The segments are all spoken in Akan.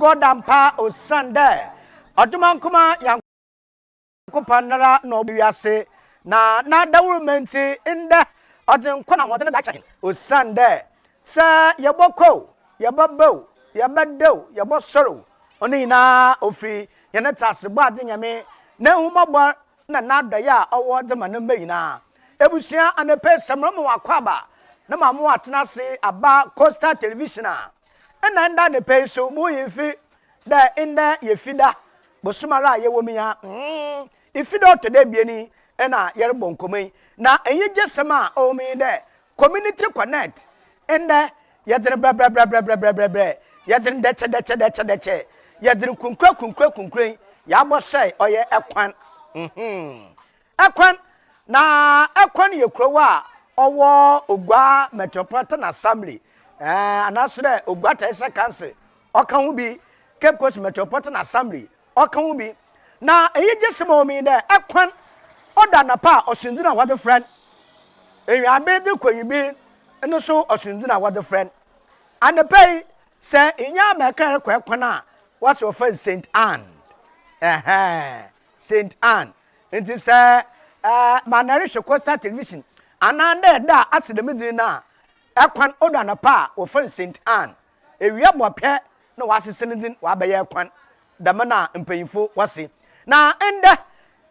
God and pa o Sunday. Oduman kuma yankupanara no biase na dawurumenti inde odin kwana wadene da chahin o Sunday. Sa yeboko, yebabo, yebedo, yebosoro. Oni na ofri yene tasebo ade nyame na humabo na nadaya owo de manamba yina. Ebusua anepe samramu wakwaba na mamu atena se aba Coastal Television a ena nda ne pe so mo yefi da inda yefida bosumara yewomia ifida otode bieni ena yerebon komai na enye jesema o mi de community connect enda yedre bra yedre deche yedre kunkra ya bosai oye ekwan ekwan na ekwan yekrowa owo ogwa metropolitan assembly anasure ogwa taisa council oka hu bi Cape Coast Metropolitan Assembly oka hu bi na eyejesema omi de ekwan oda na pa osundina what the friend enwa abedi kwanyibi eno so osundina what the friend and the pay say inya meka ekwan a what's your friend Saint Anne Saint Anne it is manarish Coastal Television anande da at the middle na ekwan oda na pa wo friend Saint Anne ewia bopɛ na wasesendin wa baye ekwan dama na mpanyifo wase na enda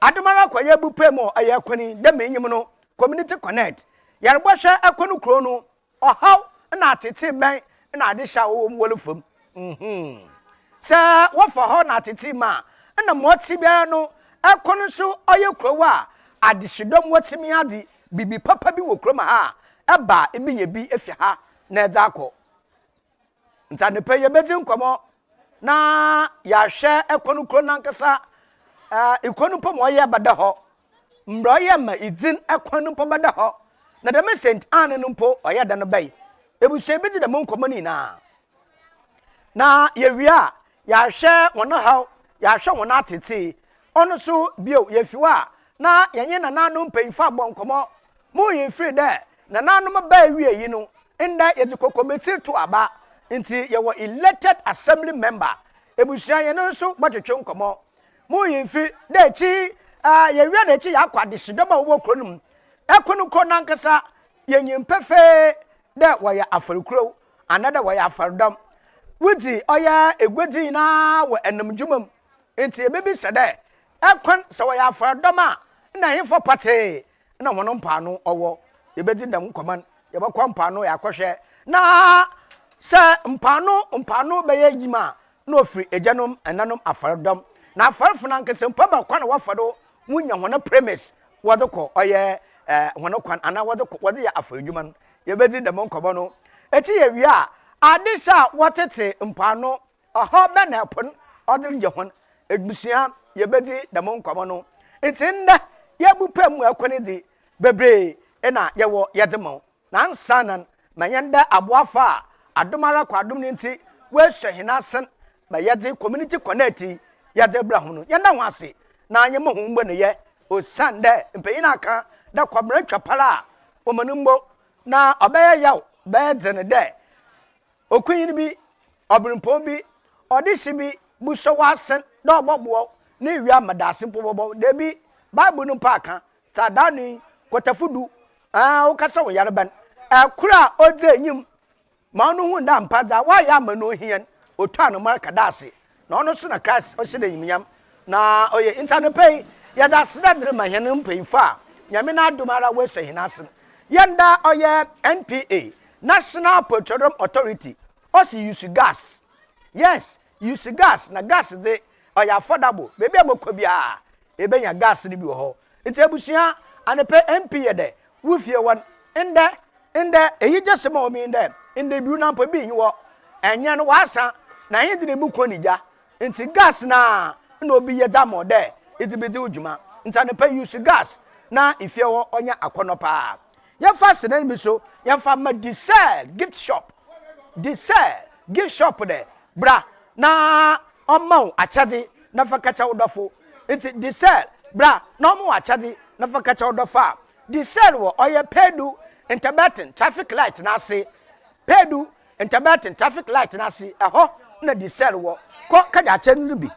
adumara kwaye bupemo aye ekwani dama enyim no community connect yarebo hwe ekwanu kro no ohaw na atete ben na ade hya wo wolofam se wo fa ho na atete ma na moti biara no ekwanu so oye kro wa adehidom watimi ade bibi papa bi wo kro ma ha eba ebinye bi efi ha na edza akọ ntane pe yebedi nkomo na ya hwe ekwonu kro nankasa ekwonu pom oye bada ho mbro ye ma idin ekwonu pom bada ho na dem Saint Anne no mpo oye da no bai ebusue bedi dem nkomo ni na ye wia ya hwe wono ha ya hwe wono atete ono so bio ye fiwa na yenye na nanu mpanyfa agbo nkomo mu ye free de na nanu ba wie yi no nda ye kokobeti to aba nti ye wo elected assembly member ebusua ye no so gbotwetwe nkomo mu ye free de chi ye wi na chi ya kwade sidoma wo kronum ekunu kro nankasa ye nyimpefe de wo ya afarukro anada wo ya afardom wuti oya egwedi na wo enamdwumam nti ebebi sede ekwan so wo ya afardom a na yefo pate na wono mpa no owo ebedi dam koman yebakwa mpa no yakohwe na se mpa no be yima na ofri ejanom enanom afardom na afarfuna nkese mpa ba kwa na wafado munya hono premise wodoko oye hono kwan ana wodoko wode ya afadwuma yebedi dam kobo no eti ye wi a adisha wotete mpa no oho be na epon odre je hon ebusia yebedi dam kobo no eti nda yebupam akwani di bebre ena yewo yedemo na nsanan manyenda aboafa adomara kwadom nti we hwehina sen ba yede community connect yede bra hono yenda ho ase na anyemo ho mbo ne ye o sande mpeyina aka da kwabra twapala o manumbo na obeye yaw be dzene de okunyin bi obrimpo bi odishi bi buso wasen da obogbo na wi amadase pobobo de bi bible no paka tadani kotafudu ukasa wo yarban akura odze enyim ma onu hu nda mpada wa ya ma no hien otua no marka dase na ono so na Christ o hye yimyam na oye internet pay ya da sedadre ma hien mpemfa nyame na adomara we so hinasen yenda oye NPA National Petroleum Authority osi use gas yes use gas na gas de oya affordable bebe amokwa bia ebe nya gas ni bi ho It's ebusia and pe MP yede. Wufie one in the eyi just mo mi in the Bruna po bi nwo. Enya no wasa na yin de bu konija. Nti gas na obi ye da mo there. It be di udwuma. Nti an pe use gas na ifie wo onya akono pa. Ye fa sene mi so, ye fa ma diesel gift shop. Diesel gift shop there. Bra na omo achade na fa kacha wodofo. Nti diesel bra na omo achade na fa kacha wodofa. Diesel wo oye pedu intermittent traffic light na ase. Pedu intermittent traffic light na ase. Eho na diesel wo ko kaja achade bi.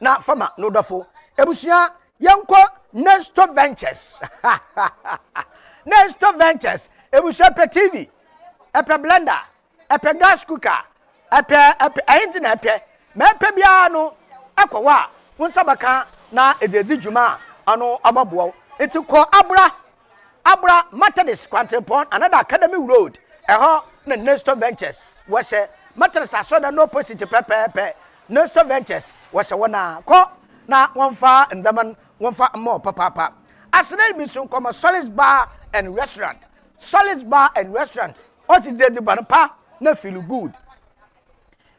Na fama no dofo. Ebusia yanko Nesto Ventures. Nesto Ventures. Ebusia pe TV. Epe blender. Epe gas cooker. Epe engine epe. Me epe bia no ekwa wonsabaka na ededi djuma ano ababoa. Enti ko abra Methodist Kwantepon another Academy Road. Eho na Nesto Ventures. Wose Methodist asoda no opposite pepe. Nesto Ventures wose wona ko na wonfa ndaman wonfa mo papa. Asene bi so come Solis Bar and Restaurant. Solis Bar and Restaurant. Osi dedi banpa na feel good.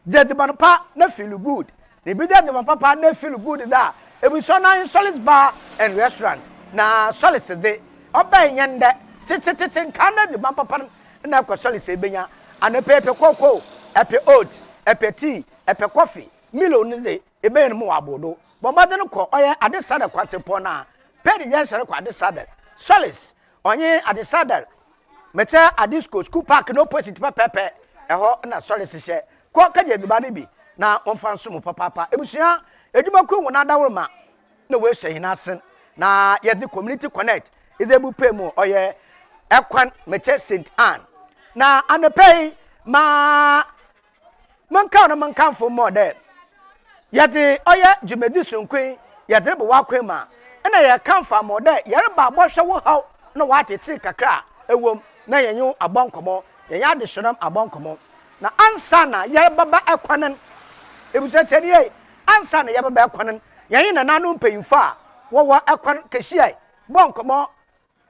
Dedi banpa na feel good. The bi dedi banpa na feel good da. E bi so na Solis Bar and Restaurant. Na Solis de oba nyende titi kana di banpa na ko Solis ebenya. Ana pepe koko, epe oat, epe tea, epe coffee. Milo ni de ebe mu abodo. Bomade no ko oye adesada Kwantepon na pedi yensere ko adesada. Solis onye adesada meche adisco school park no opposite pepe eho na Solis hye ko kaje duba ne bi na wonfa nso mu papa ebusia edwuma ko wona dawroma na we hye hinasen na yedi community connect izebu pemu oye ekwan meche St Anne na anepei mankan fo mo de yedi oye jumedi sunkwen yedi bo wakwema na ye kanfa mo de yere ba bohwe wo haw na watete kakra ewom na yenyu abonkomo yenya de shonam abonkomo na ansa na yere baba ekwanen ebusateni ye ansa na yere baba ekwanen yenye na nanu mpeyimfa wo ekwan kehia bonkomo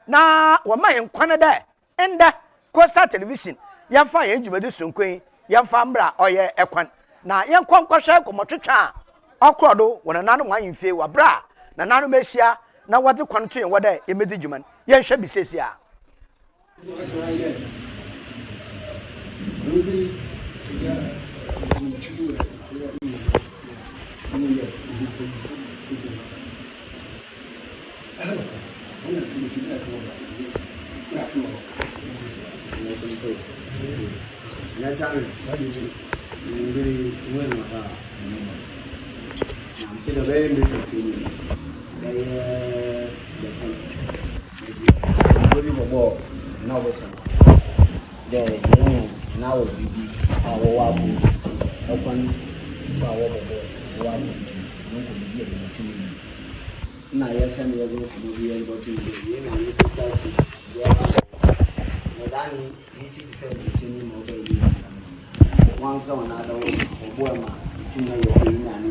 na wo ma yenkwane de enda Coastal Television yemfa ye djumadi sunkwen yemfa mbra oye ekwan na yenkwonkwohwe komotwetwa okrodo wona nanu mwanyimfie wa bra na nanu mehia na wode kwanto yen wode emedi djuman yen hwe bisesia na yes and we are going to be able to Nadani easy to feel between mobile one someone other Obama between your pain and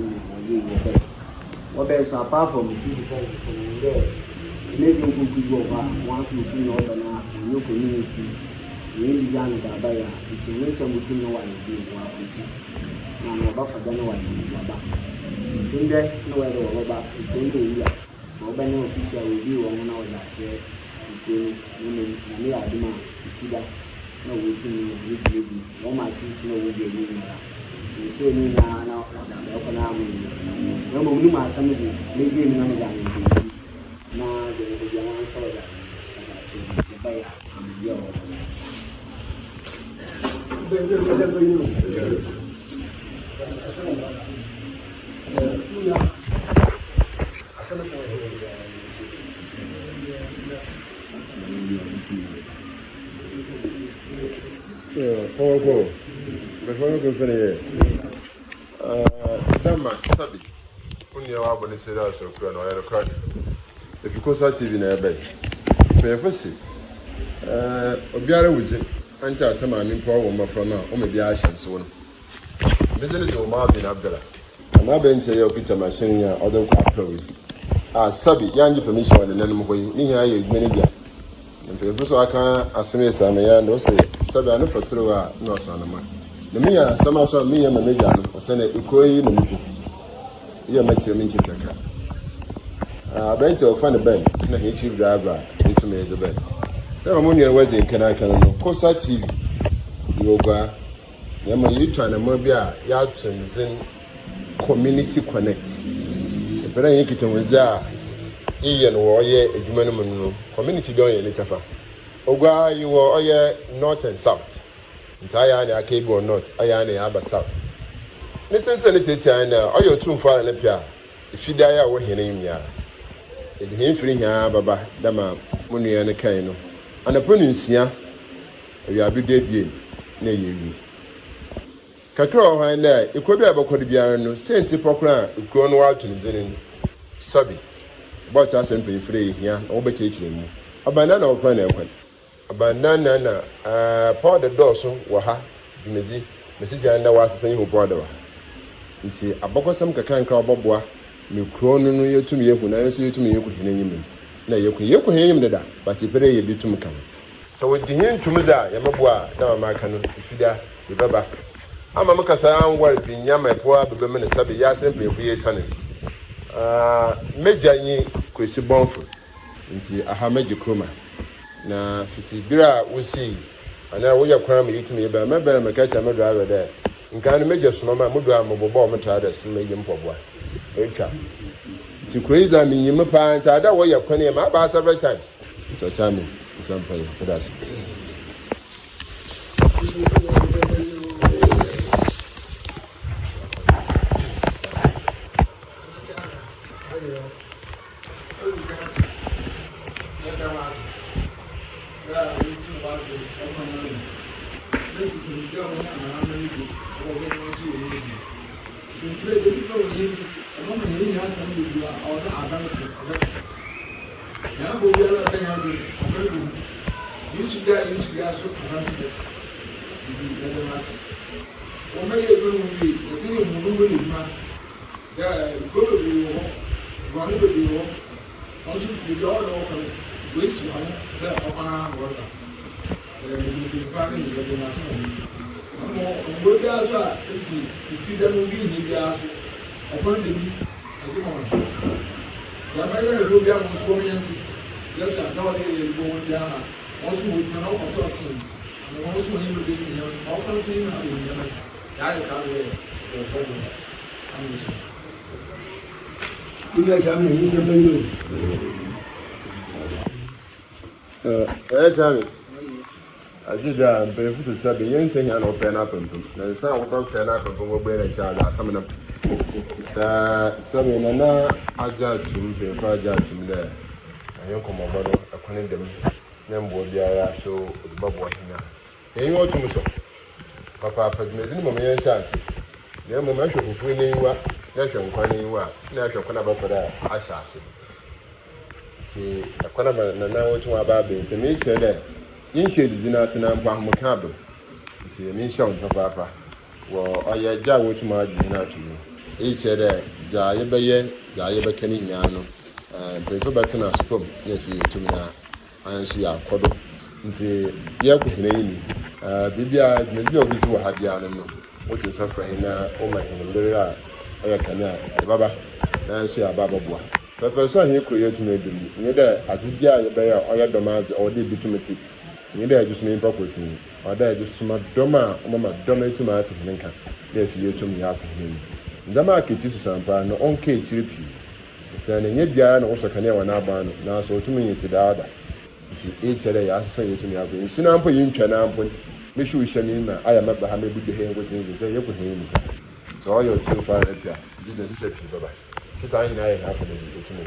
you what else apart from the city defense in there amazing could go once you do know the new community really young Gabaya it's a way some would know what you do and about for January it's in there nowhere to go back it's going to be Obani official review on our last year. We are the man. No waiting. We my sister will be doing that. We say me now. Open arm. No more. No somebody. Maybe in one of now they will be answer that. To buy Powerful. Before we continue, that must be only our abonnee said us or crown or crack. If you call such even a bed, may I first see? Obiara with it, and tell them I'm in power from now, or maybe I shall soon. Business will Marvin Abdallah. And I've been to your picture machine or other crack. sabi yanji permission on the name hoyi ni ya ye many bia mpe so aka aseme same ya ndo se sabi anu fatro a no so na ma na me ya sama so me ya manager no se na ikoyi na mifi ya machi min chitaka bench of fan ben na he chief driver into me the ben na mo nua wedding kana no kosa tv yoga ya ma yitu na mo bia ya twinzin community connect ebere yin kitanwaza iye no oye adwuma no mu community don ye ne chafa ogwa yi wo oye north and south ntaya na aka go north aya na aba south ne tense ne tete na oye otumfo na pia ifida ya wo hene yimya edi hin firi nya baba dama munua ne kan no anapo ne nsia ewi abide bie na yewi kakra o han na ikobi abakodi biara no senti pokra ikuo no wato ne zene sabi but asem pe firi hia na wo be chechire mu abana na ofa na ekwan abana na pour the door so wo ha mezi mesisi anda wasese hu pour the wa nti abakosam kakanka oboboa me kuo no yetum yehu na yeso yetum yeku hinanyim na yeku hinanyim dada but ipere ye bitum kan so we dihin tumza ya maboa na mama kanu ifida ye baba ama makasa angwar binyama epoa bebe me ne sabe ya sempe fuye sane mejanyi kwesi bonfo nti aha meji kroma na fiti bira wusi ana wo ya kwan me yitum ye ba mebere makacha medo awe de nka ne meja sunoma mudo amobobo mo tada sin meyi mpoboa etwa ti kweza mi nyim pa tada wo ya kwan e ma ba several times so chami example for that Tami ajida mpe futu sabe yense nya no pe na pempem na nsa wo pe na pempem wo gbe na cha da samna sabe na aja tum pe fa aja tum le ayo ko mo bodo akone dem na mbo biara so babo hina yen o tum so papa fa dmezi ni mo yen sha ase na mo ma hwefufu ni nwa na hwe nkwa ni nwa na hwe kona ba fara asha ase ti akona na wo tum aba be se me chere yin che di na se na mpa mo ka do ti me sha on papa wo oya ja wo tum adi na tum e chere ja ye be kani nya no pe fo batina spom na fi tum na an shi akodo nti ye ku hina yini bibia me bi obi si wo ha bia no o ti sa fra hina o ma hina ndera oya kana baba na shi ababa boa papa so he kuro ye tum edum ni da ati bia ye be ya oya domaze o de bitumeti ni da just me property o da just ma doma o ma doma etum ati hinka na fi ye tum ya ku hina ndama akiti su sampa no onke etiripi sane nye bia na wo so kana wa na aba no na so tum yin ti daada nti e chere ya asesa ye tum ya ku nsuna mpo yin twa na mpo me shu hye mi na aya maba ha me bu de he ngotin ze ye ku hin mi so all your two far epia di de se pi baba se sa yin aye ha ko de tum de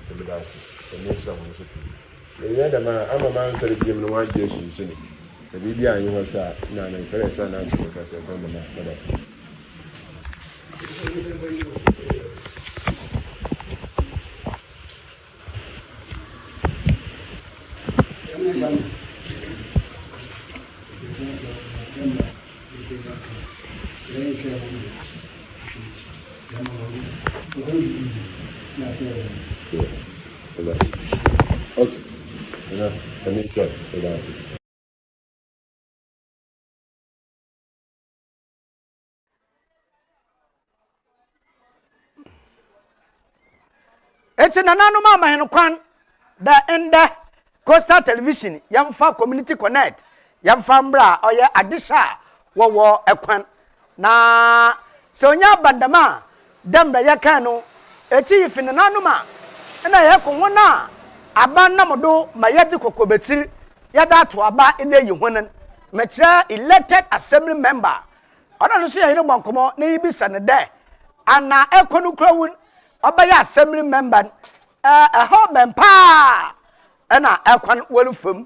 to me dasi se me sha mo so pi e ye da ma ama ma nsere bi mi no wa je su nsene se bi bia yin ho sha na na fere sa na tu ka se ko na baba Gracias. Okay. Let me try. It's in another man kwan da enda Coastal Television yamfa Community Connect yamfa mbra oye adisha wo ekwan na se onya bandama demba yakan no echi ifine nanuma na yeko wona aban namodo mayedi kokobetiri yada to aba ede yehonan mekira elected assembly member ona no so yehine bonkomo na yibisa ne de ana ekonu krawun obaya assembly member ho bempa na ekwan wolufam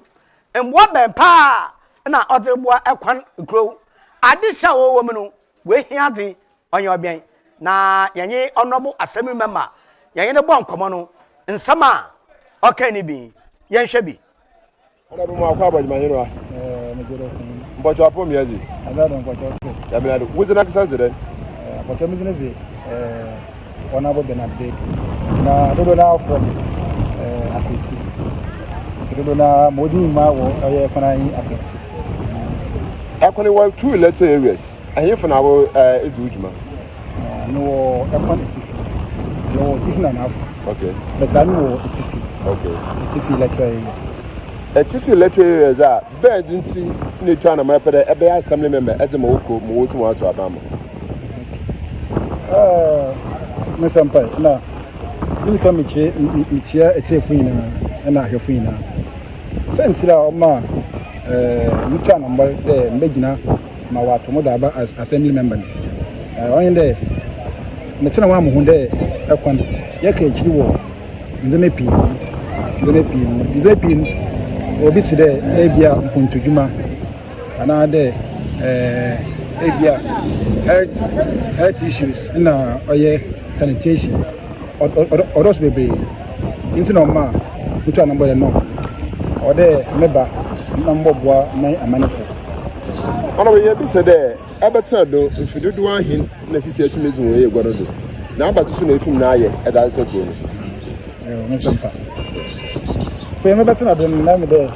embo bempa na odirboa ekwan kro adisha wo mu no we hiade onye obian na yenye honorable assembly member yenye ne bon komo no nsama okani bi yenhwe bi ona bu mu akwa abajima no megoro mbocho apom yazi adado mbocho ya bi na do wuzina kisa zede mbocho mizine honorable Benedict na dodo na from apesi dodo na modi ma wo aye kwanai apesi akoni wa two electoral areas ahefo na wo edu ujuma no ekwan etifi no etifi na nafu okay but I know etifi okay etifi electoral area etifi electoral areas a bed nti ne twa na mapede ebe assembly member edema woko mo wotu wa to abama mesampai na ni ka michia etefu ina na ahwefu ina sentira o ma mutwa na mba de mbegina ma wato mo da ba as assembly member onye de metena wa mo hunde ekwan yaka echiri wo nzeme pi obi ti de ebia mpuntudwuma ana de ebia health issues na oye sanitation odos bebe into no ma mutwa na mba de no ode meba na mbobwa na amanefo ona we bi se de abeta do mfidudu ahin na sisi atumezi wo ye gwono do na abatu so na etum na aye eda se go no mesampa fe me basa na do na me de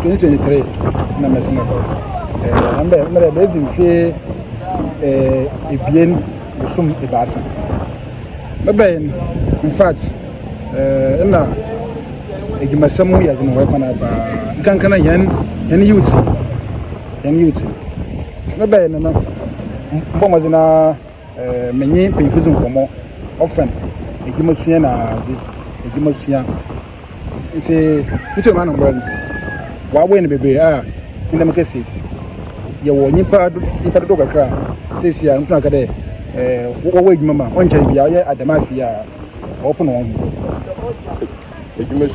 2023 na mesina ko ambe me de mfi ebien sum ebasa meben in fact na egimasamu ya zuma wepana ba kankana yan youth meben no mbo mazina menyi penfuzu nkomo often egimasua na azi egimasua nti ma no mbran wa bwe ne bebe ina makasi ye wo nyipa do kakra sesi a ntuna kade wo edwuma ma onchari bia ye adamafia open won edwuma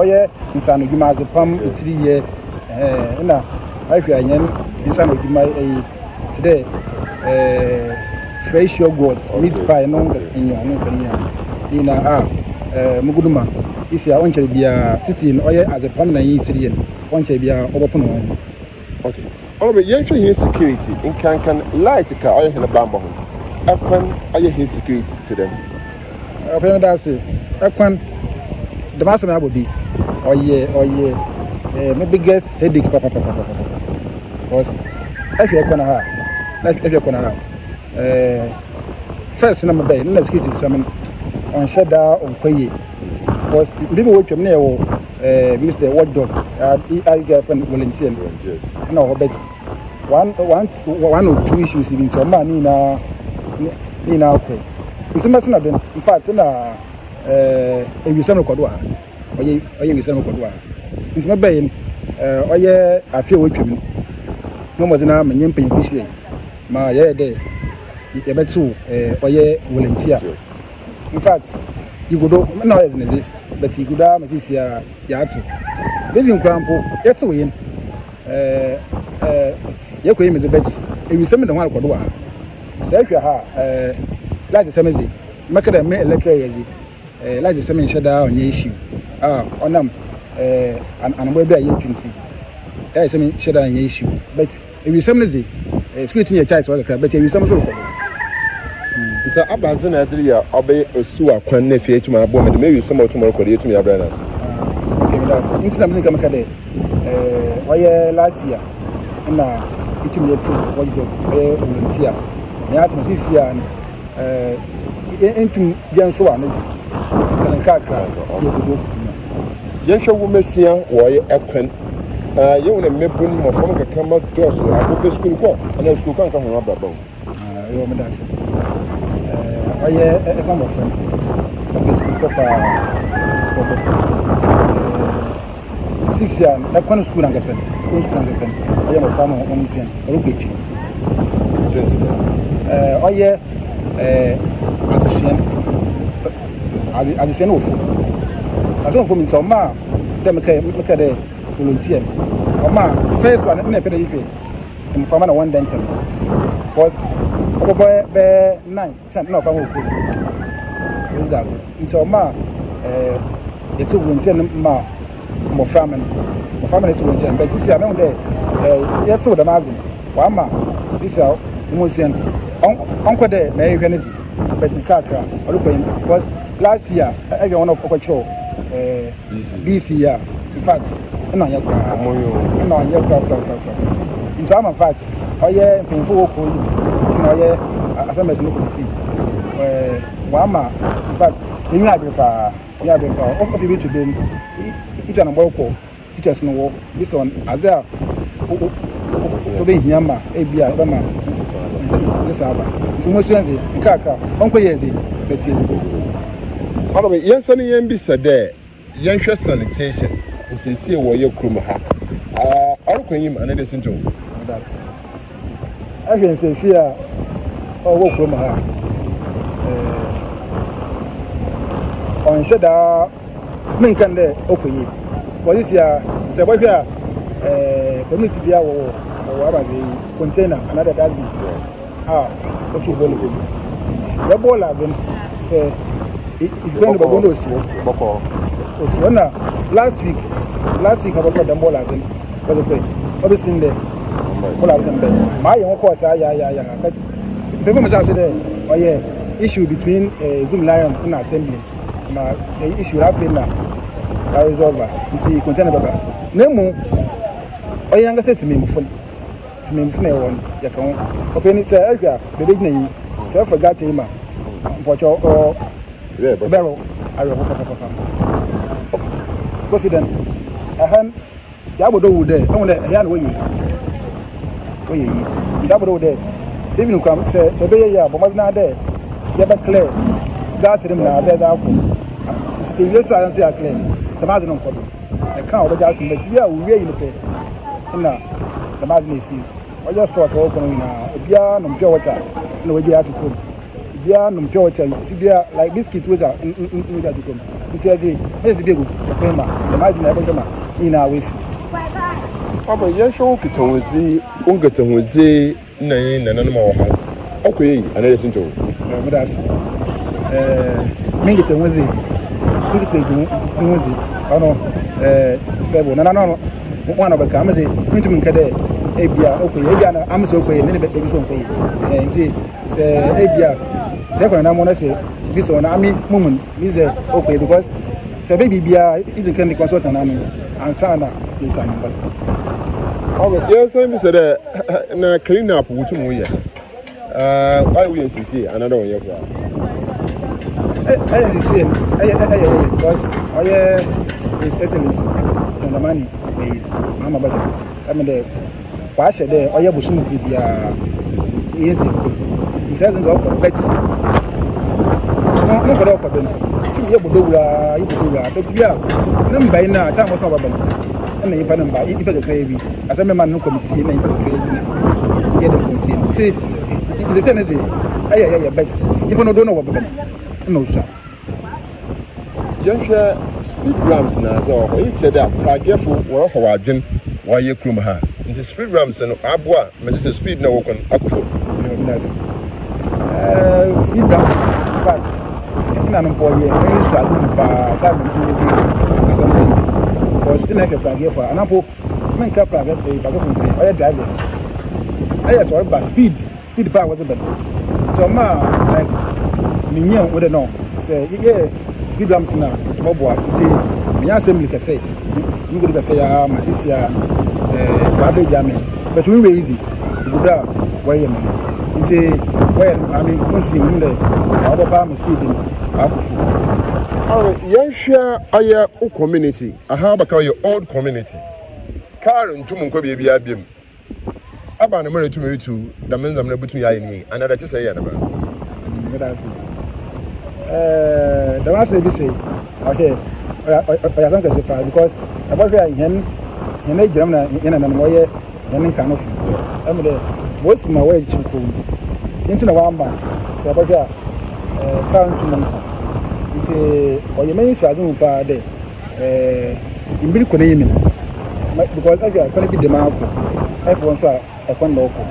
ye insano edwuma azopam etiri ye na ahwe anyen insano edwuma today fresh yogurt meat pie no nyo no kanya ina muguduma isi a onchari bia titi no ye azopam na yitiri ye onchari bia obopono won okay all of you his security in can light ka oye hena bamba ho akwan oye his security to them open that say akwan the master me abobi oye my biggest headache papa because if you akwana first number day na security summon on shada on kwaye because people work me wo Mr. Watchdog ICFN volunteer no but one or two issues in some man in okay it's a matter of in fact na we some kodwa oye we some kodwa it's my bayin oye afia wetwem no mo na menye pen fish ma ye de e betu oye volunteer in fact you go do no is nezi but you go da machine ya atu living crampo yet win ye ko yemi bet e wi semi de ho akodo wa say hwa ha light semezi makada me electric yaji light semi shada onye issue onam anambo bia ye 20 light semi shada onye issue but e wi semezi security ye charge wa kra but e wi semi so ko So abaze na adiri ya obe osu akwan na fie tuma abo me de mewi so ma tuma rekodi etumi ya branas. Okay, that's instead of making a day. Why last year na etumi yeti what do volunteer. Me ask me this year into yan so an kan kakra you go. Yan hwe wo mesia wo ye ekwan. Ye wo na mebun mo fam kakra ma dos agobe school ko. Na school kan ka ho ababa. You me that's why a kind of friend. Okay, school for 6 years, I can't school and listen. I am a farmer on the same. Look at you. Oh, yeah, at the same. At the same of I don't for me so ma, them look at the volunteer. Oh, ma, first one, I'm not going to pay. And farmer one dental was over 9, 10, no, I'm okay. So, ma, it's a volunteer ma. My family is going to but this year, I'm there. Yet, so the margin. Wama, this is almost uncle there, may you can see. But in Kakra, I look because last year, everyone of Pococho, BC year, in fact, and on your crowd, and on your crowd. In some fact, oh, yeah, painful, oh, yeah, as I'm as looking to see. Wama, in fact, in Africa, we have been off of you to them. Each and a teachers know this one as there. Obey Yama, Abia, Bama, this hour. It's almost in Kaka, Uncle Yezi, but see. Yes, and yen be said there. Young sanitation is see what your crew have. I'll call him another symptom. I can say, here, or walk from her. On Shada. Men can there open it. For this year, say what here, community beer or the container, another dustbin. What you going to do? The ball of them say, if you're going to go to see, last week, I got the ball of them, but the play. Obviously, in there, all of them. My own course, but the woman said, oh, yeah, issue between Zoom Lion and Assembly. Ma issue happen now. I resolve it. Container baba. Nemo. Oh, younger says to me, phone. To me, phone one. You can open it, sir. The big name. Sir, forgot him. But your barrel. I will hope. President. I had Yabo there. Only a young way. Yabo there. Saving come, sir. So be ya, but not there. Yaba clear. That to them now. There's our so you try and say I claim the margin on problem. I can't over to make you really pay. The margin is or just for us open now. If you are no pure water, no way to come. If you are no pure water, if like biscuits with her, to come. He says, let's be good. The margin in our wish. Papa, yes, okay, to see, Nain and animal. Okay, another symptom. That's make it a Wednesday. Oh no, several. No. One of the cameras, Benjamin Cadet, Abia, okay, I'm so okay, and then baby so okay. And see, say Abia, second, I want to say, this one, I mean, woman, is there okay because say baby Bia is a candy consultant, I mean, and Sana, you can. Oh, yes, I'm said, na clean up, which we why we see another one. I see because His Excellency and the money, I'm about I mean, the Pasha there, or Yabushim could be easy. He says, but no, but up them. But yeah, them by now, time was not and then you find them by if a gravy. As a man who comes in and get them. See, it's the same as it. But if you don't know what no, sir. Young speed ramps now, so you said that careful or how I drink while you come her. It's a speed ramps and Abwa, Mrs. Speed no walk on Akufo. Speed ramps, in fact, I'm employee, I used to have time as something. Because still like a plug for an apple, men can't plug it, but I can say, I drivers. I just want but speed power was a bit. So, like, me with the no say yeah speed lamps now tomorrow say me assembly can say you go to say my sister babe jame but we were easy go da where you mean say when I mean muslim in the our palm speeding akufu alright yan share aya o community aha baka your old community car ntum nko bia abiem aba na mare tumi tu da menzam na butu ya ni another to say ya na ma the last lady say okay I think it's fine because about where him ejam na ina na moye yen kan of am de most my way chinku into na wamba so about where count to it's oye many shadun pa de imbiri ko na yimi because I can be the mark F1 so I can local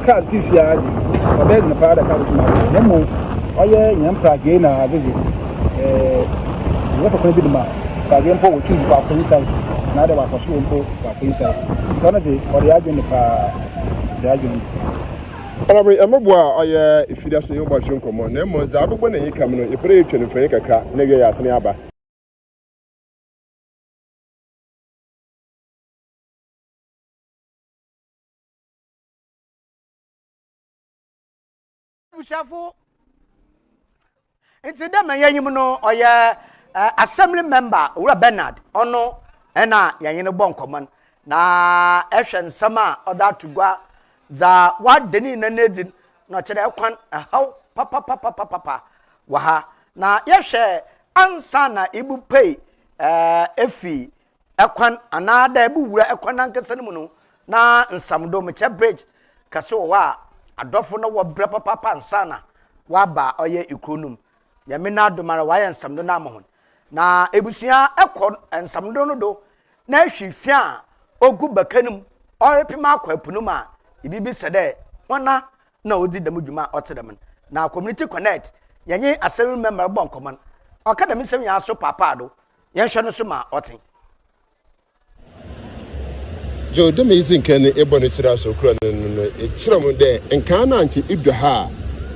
card CC aji obez na pa da card to my nemo oye nyam prage na azizi you for be the mark prage mpo wo choose pa inside na da for so mpo pa inside so na de or the agent pa the agent Alabri amabwa oye ifida so yomba shonkomo na mo za abugbo na yika no epere etwene fanye kaka na ge ya asene aba bushafo nti dem yanyim no oye assembly member Ura Bernard ono ena yanyine bonkoman na ehwe nsama oda tugwa za wadeni na nedin no kire kwan haw papa waha na yehwe ansa na ibu pay efi ekwan anada ibu wura ekwan ankasa mu no na nsamdo meche bridge kaso wa adofo no wo bre papa ansana waba oye ikronum nyame na domara waye nsamdo na amhon na ebusia ekon nsamdo no do na hwifia ogu bakanum orepima akwapunum a ibibi sede wona na odi damudwuma otedam na community connect yenye assembly member bonkoman okada misem ya so papa do yenhwe no so ma oten jo de mezin kan ebo ne sira so kura no e kira mu de nkan na anti idwa ha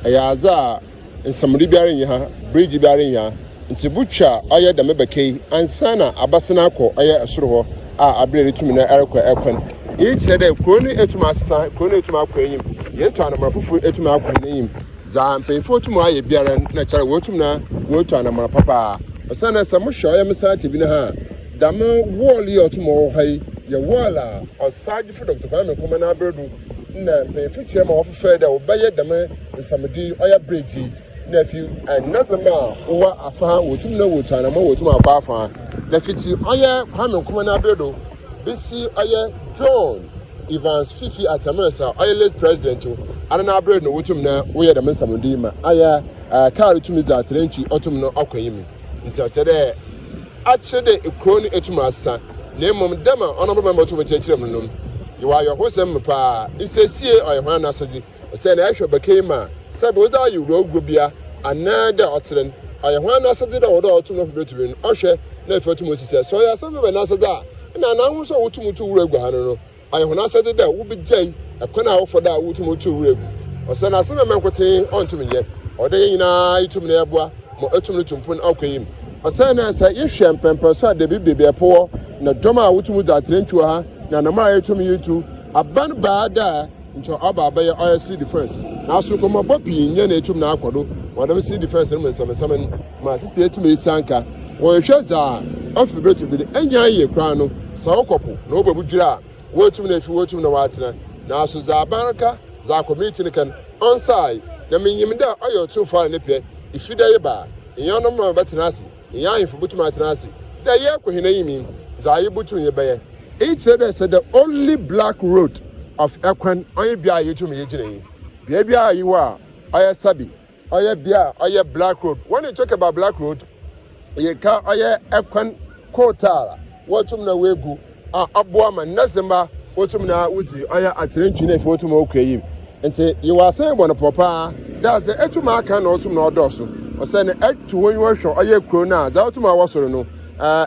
ya za nsamri biare nya ha bridge biare nya nti butwa aye da mebekei ansana abasena akọ aye asoro ho a abrere tumi na erekwa ekwan e said ko ni etuma asa ko ni etuma akọ enyim ye to anamara fufu etuma akọ enyim za mpefo tumu aye biare na kyara wotum na wotu anamara papa osana samu hwa ya mesate bi na ha dama wall yi otumo hai ya wala osage for Dr. Kwame Nkrumah na abredu na mpefo tie ma ofefe da obaye dama nsamdi oya bridge na fi anazama wa afa wotum na wotu anamara wotum akọ afa na fiti oya Kwame Nkrumah na abredu bisi oya John Evans Fifi Atamasa oya late president ana abredu no wotum na woya dama nsamdi ma aya car tumi za trenchi otum no akoyimi nti otere achede ekoni etuma asa na emom dema honorable member otum chechire mnom yiwa yo hosem pa isesie oyehwa na asodi ose na ehwe bakema sabe oda yiwro ogobia anada otren oyehwa na asodi da oda otum no betumi ohwe na efatum osise so ya sabe be na asodi na na hu so wotum tu wuro egwa no oyehwa na asodi da wo bejai ekona awofoda wotum tu wuro egwa ose na aseme menkote ontum ye oda nyina yitum na eboa mo etum no tumpun akoyim asana sa yehwe mpempe so ade bibebe epo na doma wotumu da trentu ha na na ma yetum yitu aban baada nto aba abaye OSC defense na aso komo bopi nya na etum na akodo wadam C defense no nsame ma sisi etum isanka wo yehwe za ofibretu bi enya ye kran no sa okopo na obabudwira wotum na efi wotum na watena na aso za abanka za community ne kan onside na menyim da ayo tun fa ne pe ifida ye ba enyo no betena ase enyo ahifo butum atena ase da ye ko hina yimi Zayi butu yebeye. It said the only black road of Ekwan only bia yetum yejine. Bia you are oya sabi. Oya bia oya black road. When you talk about black road, you ka oya Ekwan kotala. Wotum na wegu aboa ma nazema wotum na wuti oya atrenchi na wotum okayim. Nti you are saying one papa that's the etuma aka na wotum na odoso. O say na etu wonwo hwo oya kro na za wotum awosoro no.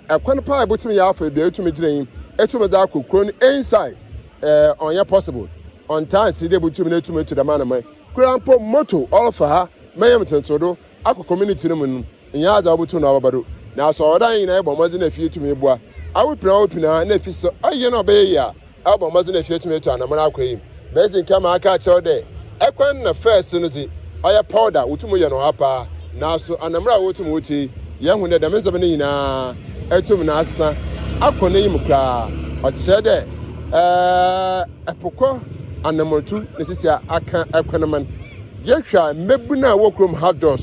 Ekwan pa butum ya afa bia etumi giren etumi da kokron inside on possible on time see dey butum na etumi to the man man kurampo moto all for her mayem tentodo akọ community no mu no nya adza obutu na obado na so odan yin na ebo mazi na fie tumi bua awopina na fi so aye na obeye ya ebo mazi na fie tumi to anamara akoyi bezin kama aka chew de ekwan na first no di oya powder wotumu ye no hapa na so anamara wotumu wuti ye hu ne da menzo ne nyina etum na asa akọ na yim kra o che de epokọ anamotu ne sisi aka ekwaneman yehwa mebuna wokrom haddos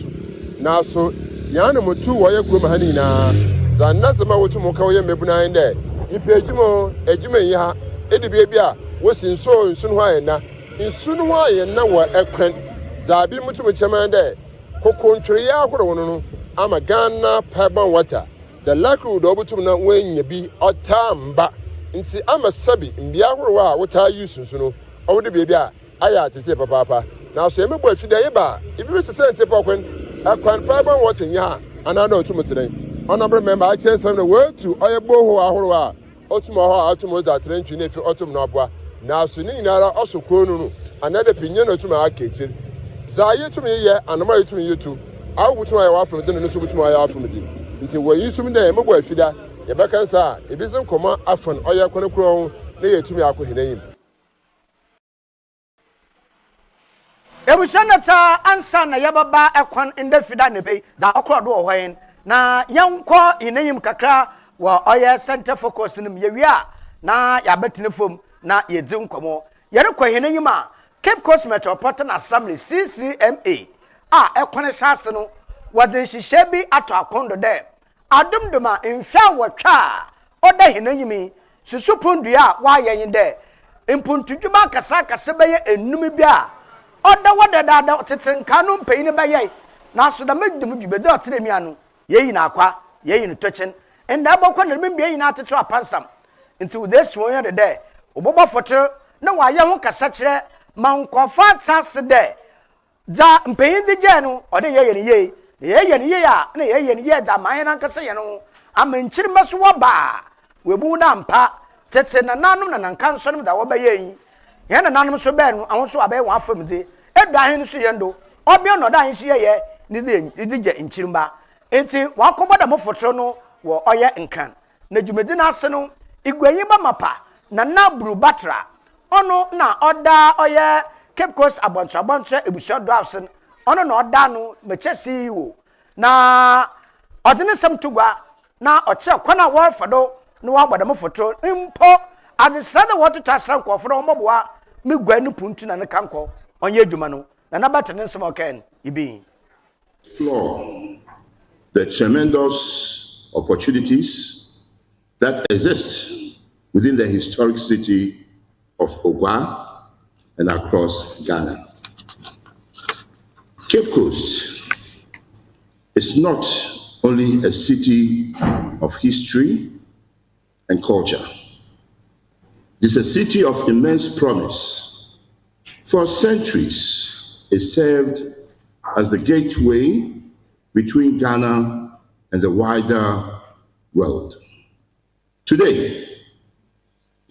na so yana mutu woye krom hani na zanna zama wotu ka woye mebuna inde ipe ejuma yi ha edibie bia wosinso nsunu ha na nsunu ha na wa ekwan zabi mutu chema inde kokontwere ya ahoro wono no ama Ghana pipeline water the likelihood obutum na wenya bi otamba nti ama sabi mbia ahoro wa wota use nsunu owde bia aya atese papa na so emegbo afide yeba ibi be sese nte pokwen akwan pipeline water nya ana na otum tere honorable member I change some the way to oyebo ho ahoro a otum ho atum za tere ntwi na fi otum na obwa na so ni nyinara osokro nu another pinye na otum akechiri za yetum ye anoma yetum yetu awutum ayi wa from de no so butum ayi wa from de nti wo yisum de emegbo afida yebeka nsa ebizin koma afon oyekwanekro na yetum akohinayim Ebusanata ansa na yababa ekwan indefida ne be da okrodo ohwen na yanko ineyim kakra wa oye center focus nim yewia na yabetine fom na yedi nkomo yerekọ hineyim a Cape Coast Metropolitan Assembly CCMA ekwan shase no wode hihye bi ato akondo de adomdoma mfia wotwa oda hineyim susupundua wa yen de impuntudwuma kasa kasa beye enum bia oda wada da tetenka no mpeyine baye na so da medum dwubede oteremi anu yeyi na akwa yeyi no tochen enda bokọ na membe yeyi na ateto apansam nti udesu won yede de obobo foto na waye ho kasa kire mankofa tsase de za mpeyin de je no ode yeye ne yeye a na yeye ne ye da man na nkasa ye no amanchirima so woba webu na mpa tete na nanum na nanka nso no da wobaye yi ye na nanum so be no awon so abaye wan famde edwa hin so ye ndo obi no da hin so ye ni de je nchirimba enti wakoboda mo foto no wo oye nkran na dwumedi na ase no igwanyi ba mapa na nabru batra ono na oda oye Cape Coast abonto ebuso do afsen ono na oda no mechesi wo na odine sem tugwa na oche kwana warfado no waboda mo foto impo adisada wotu tasan ko foro moboa megwa nu puntu na ne kanko onye adwuma no na nabata ne nsem oken ibi explore the tremendous opportunities that exist within the historic city of Ogwa and across Ghana. Cape Coast is not only a city of history and culture. It's a city of immense promise. For centuries, it served as the gateway between Ghana and the wider world. Today,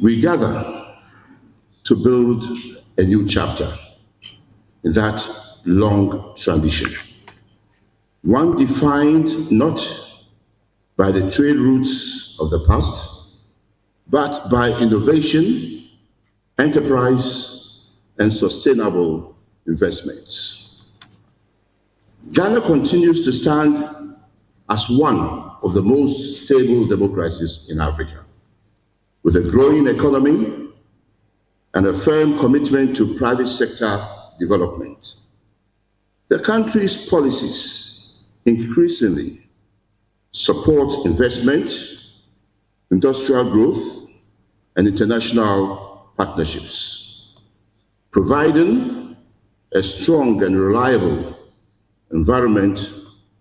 we gather to build a new chapter in that long tradition. One defined not by the trade routes of the past, but by innovation, enterprise, and sustainable investments. Ghana continues to stand as one of the most stable democracies in Africa, with a growing economy and a firm commitment to private sector development. The country's policies increasingly support investment, industrial growth, and international partnerships, providing a strong and reliable environment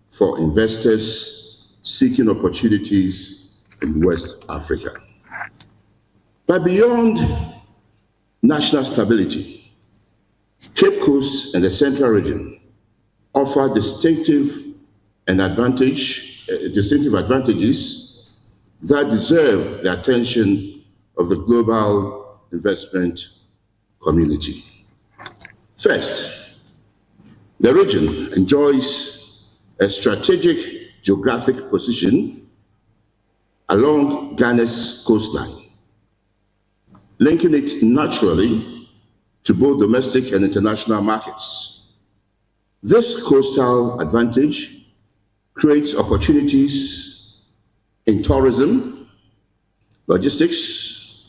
for investors seeking opportunities in West Africa. But beyond national stability, Cape Coast and the Central Region offer distinctive advantages that deserve the attention of the global investment community. First, the region enjoys a strategic geographic position along Ghana's coastline, linking it naturally to both domestic and international markets. This coastal advantage creates opportunities in tourism, logistics,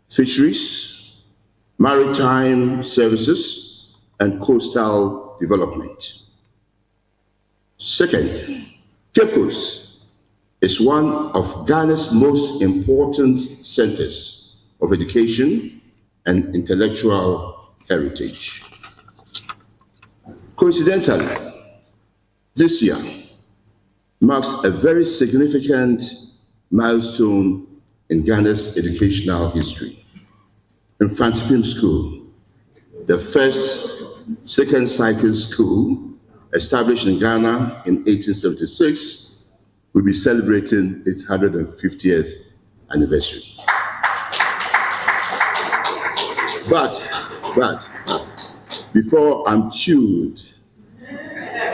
fisheries, maritime services, and coastal development. Second, Cape Coast is one of Ghana's most important centers of education and intellectual heritage. Coincidentally, this year marks a very significant milestone in Ghana's educational history. Infantipim School, the first second cycle school established in Ghana in 1876, will be celebrating its 150th anniversary. But before I'm chewed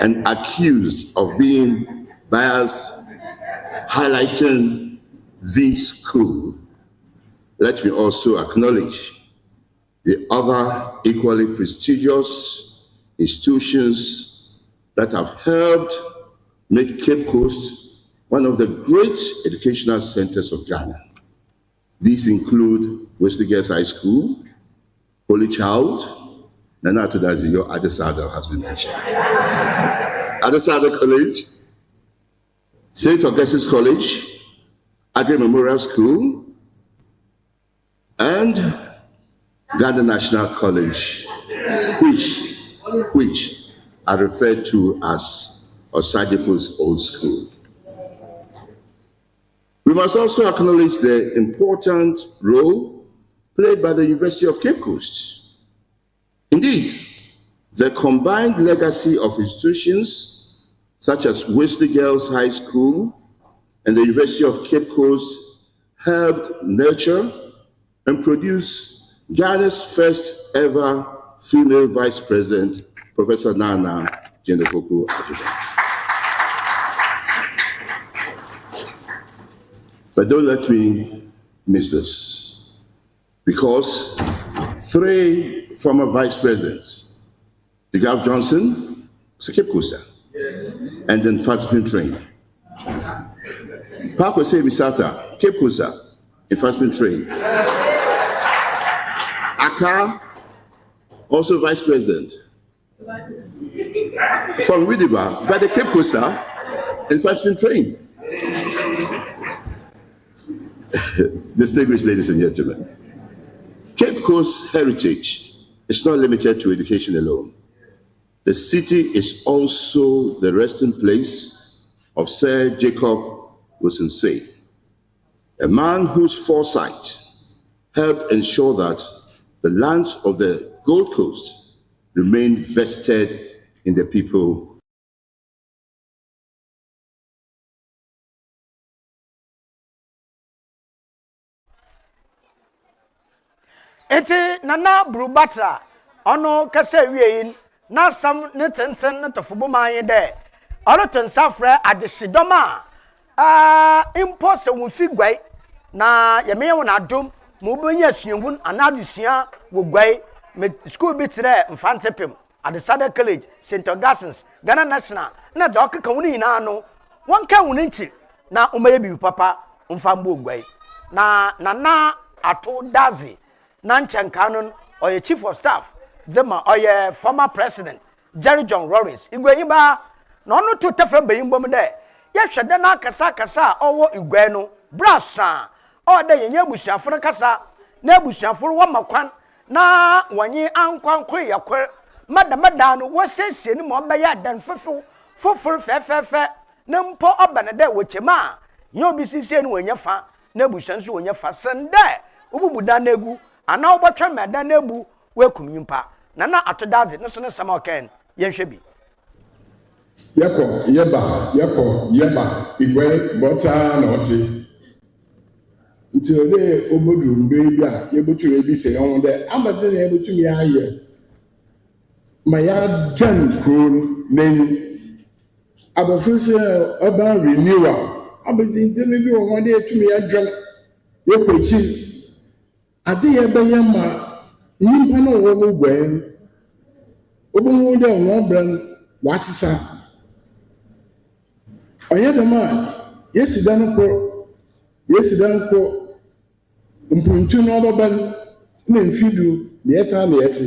and accused of being biased, highlighting the school, let me also acknowledge the other equally prestigious institutions that have helped make Cape Coast one of the great educational centers of Ghana. These include Wesley Girls High School, Holy Child, Nana Atudazi, your Adesada has been mentioned. Adesada College, St. Augustine College, Agri Memorial School, and Ghana National College, which are referred to as Osagyefo's Old School. We must also acknowledge the important role played by the University of Cape Coast. Indeed, the combined legacy of institutions such as Wesley Girls High School and the University of Cape Coast helped nurture and produce Ghana's first ever female vice president, Professor Nana Jennepoku Adjumah. But don't let me miss this, because 3 former vice presidents, Degav Johnson was a Cape Coaster, and then Fatspin trained. Parkwese Bisata, Cape Coaster, in Fatspin trained. Aka, also vice president, from Widiba, by the Cape Coaster, in Fatspin trained. Distinguished ladies and gentlemen, Cape Coast heritage is not limited to education alone. The city is also the resting place of Sir Jacob Wosensei, a man whose foresight helped ensure that the lands of the Gold Coast remain vested in the people. Eti Nana Brubatra, ono kase wieyin, na sam ne tenten ne tofubo manye de. Ono tensafre adesidoma. Impo se wonfi gwai na yemeye wona dom, mo benya suyenhun anadusua wo gwai me school bi tire Mfantepem, Adesada College, St. Augustine's, Ghana National, na de okeka woni nyina no, wonka woni nchi na umaye bi papa mfambo gwai. Na ato dazi Nanchan Canon or a chief of staff, Zema or a former president, Jerry John Lawrence. Igweba, no to Tefra Bayimbo de. Yashadana Kasa, or Igueno, Brassa, or the Yabusia for Casa, Nebusia for one Makwan, na one year Unquan Quay, Madame was says more bayad than full fair, Numpo Abanade with Chema. You'll be seeing when you fa, Nebusians when you fasten there, Ubuda Negu. Ana obotwa meda na ebu we kumnyimpa nana atodaze no so ne sama oken yenhwebi yeba igwe bota na oti nti ode obodu mbere bi a yebotu ebi se yon de amade na yebotu mi aye ma ya jan kron nen abɔfo sɛ urban renewal abɛtintim bi wɔ hɔ de atumi adwam yɛkɔ akyi ade yɛbɛyɛ ma nnipa no wɔ wɔ guan wobɛhu dɛ wɔn brɛ no wɔasesa ɔyɛ dɛm a yɛsi da no kɔ mpuntu no ɔbɛba no na mfidu na yɛsan na yɛte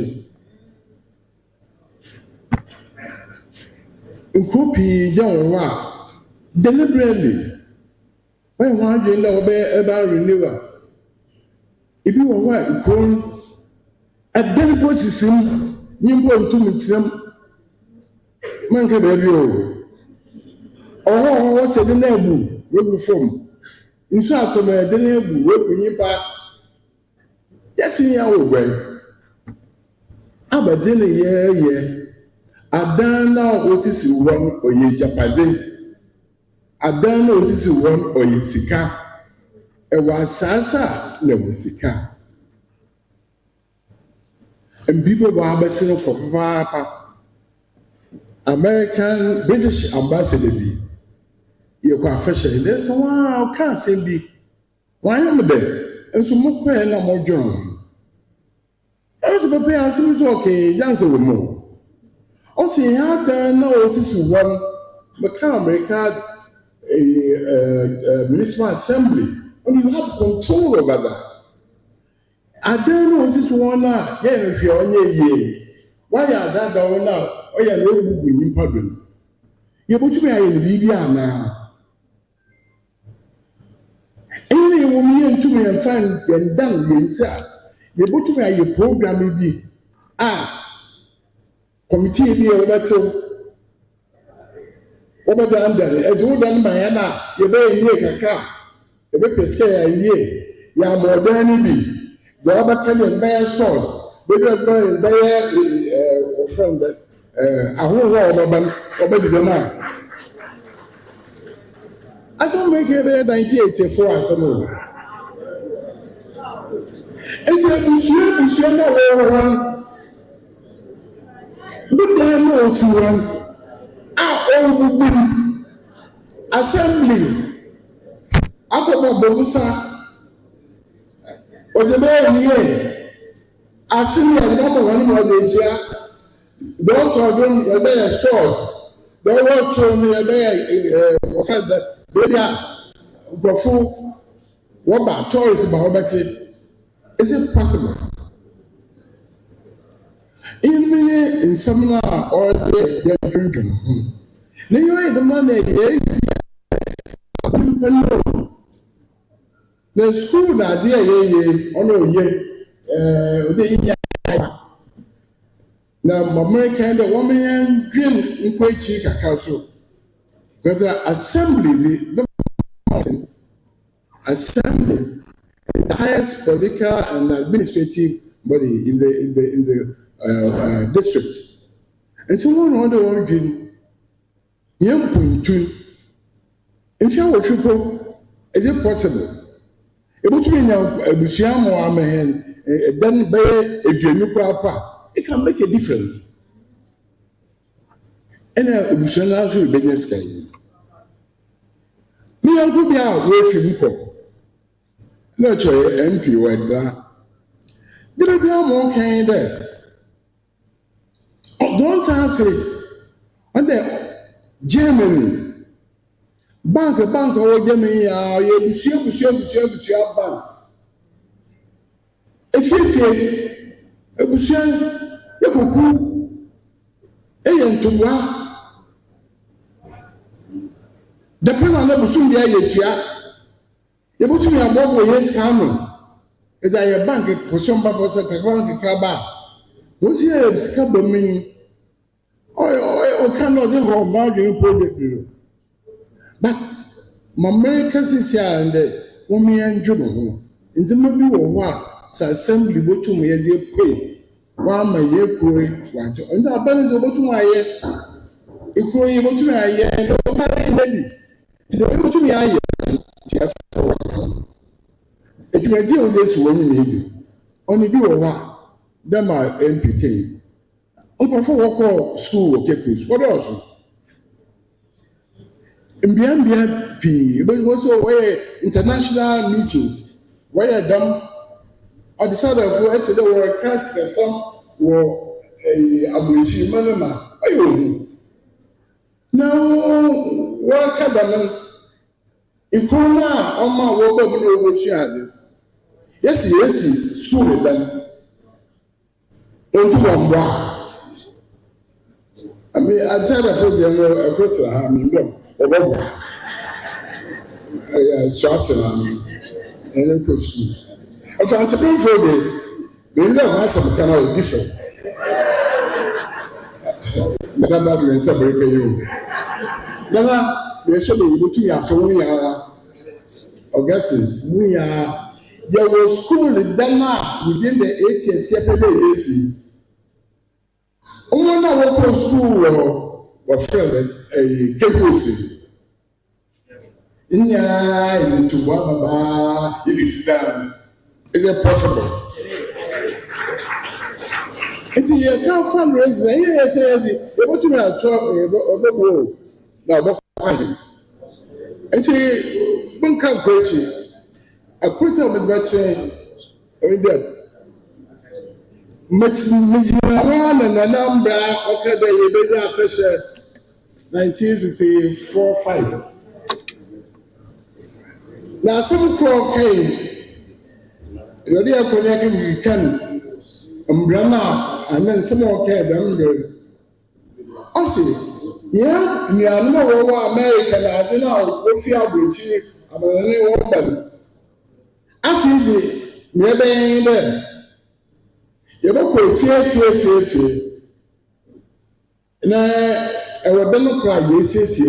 nkuro pii gya wɔ hɔ a deliberately wɔyɛ wɔn adwene dɛ wɔbɛyɛ urban renewal ebi wɔ hɔ a nkuro no ɛdan mpo sisi mu nyimpo ntumi tiram manka baabi ɔwɔ sɛ de na ebu wegu fam nsu atɔ na ɛde na ebu wegu nyimpa yɛte ya wɔ guan abɛde ne yɛyɛ adan na osisi hɔ no ɔyɛ japadze adan na osisi hɔ no ɔyɛ sika ɛwɔ asase a na ɛwɔ sika mbibo wɔ abɛsi no kɔ papaapa British ambassador bi yɛkɔ afɛhyɛ yi dɛ sɛ waa ɔka asɛm bi wanyɛ mo dɛ nso mo kɔɛ na mo dwɔn ɛwɔ sɛ pɛpɛ asɛm nso ɔkee gyanse wɔ mu ɔsɛ yɛn adan na ɔsisi hɔ no mɛka America municipal assembly and you have control over that adan na ɔsisi hɔ no a yɛn hwɛ ɔnyɛ yie wayɛ adan da hɔ no a ɔyɛ na ɔbubu nyimpa do no yɛbɛtumi ayɛ no biribi anaa ɛyɛ wɔ mu yɛ ntumi yɛmfa yɛndan yɛn nsa a yɛbɛtumi ayɛ program bi a committee bi a wɔbɛdandan ɛdze wodan ma yɛn a yɛbɛyɛ yie kakra yɛbɛpɛ sika yɛ yie yɛama ɔdan no bi deɛ wɔbɛka no yɛbɛyɛ stores bɛyɛ friend ahohoɔ a ɔbɛba no ɔbɛdi dɛm a asɛm mɛka bɛyɛ 1984 asɛm o ɛti abusua na wɔwɔ hɔ bodan na ɔsi hɔ a ɔrebubu assembly akɔbɔ bɔbusa ɔdze bɛyɛ yie asɛm yɛ ɔmɔ wɔn mu ɔdze nhyia dɔɔtɔ do yɛbɛyɛ stores dɔɔtɔ no yɛbɛyɛ wɔfɛ dɛ beebi a nkurɔfo wɔba tourist ba wɔbɛte is it possible ɛyɛ nsɛm no a ɔde yɛdwendwen ho na yɛyɛ dɛm na yɛyɛ na school na adeɛ a yɛyɛ ɔno ɔyɛ ɔde yɛ na America dɛ wɔn yɛn dwen nkɔ akyi kakra so because assembly is the highest political and administrative body in the district. And so one other origin, young puntu. If you are triple, is it possible? It would be now a Busiam or a man, then by a genuine it can make a difference. And a Busian business guy. Me, I could be out with you. No, MP word that. There be more kind there. Don't answer. And then Germany bank or Germany you busia bank. If you a busia you kuku ntubwa depend on the busu dia yetua yɛbɛtumi abɔbɔ yɛ sika no ɛdze ayɛ bank kɔsɔn ba bɔsɛ bank kraba wɔsi yɛ sika bɔ mu yi ɔka na ɔde hɔ ɔba adwene po bebree but ma America sisi a ndɛ wɔn yɛn ndwo no ho ntoma bi wɔ hɔ a sɛ assembly bɔtum yɛde pay wɔama yɛ kuro wɔagye ɔno abɛn de bɔtum ayɛ ekuro yi bɔtum ayɛ ɛdɛ ɔbɛrɛ yɛ bi te bɔtum ayɛ edwumadzi a wɔdze esi wɔn nyinaa edzi ɔno bi wɔ hɔ a dɛm a NPK nkɔfo wɔkɔ school wɔ campus wɔdɔɔso Mbia P, but also where international meetings, where them on the side of where to the world cast some or a abolition manama. Ayo. Now, what happened? EKON on my work of the yes, school with them. Into one bar. I mean, I've said a question, I mean, Swaziland, and then go school. If I'm supposed to go, we never have some kind of different. Madam Badri and Sabrina, you. Now, we are showing you to our Augustus. We are your school in Denmark within the 8 years. Yesterday, our school or friend a Kebusi. Into Wababa, it is done. Is it possible? It's a can't fundraise. Yes, what you are talking about? Now, it's a bunker coaching. A quarter of that saying, Mejimara and a number of the Fisher 1964-5. Now, some call came, the other connected we can, umbrella, and then some more care under. Also, yeah, we are no American as in our Wofia British, and a new woman. After the maybe there. You don't call fear. Now, I will then cry, yes, I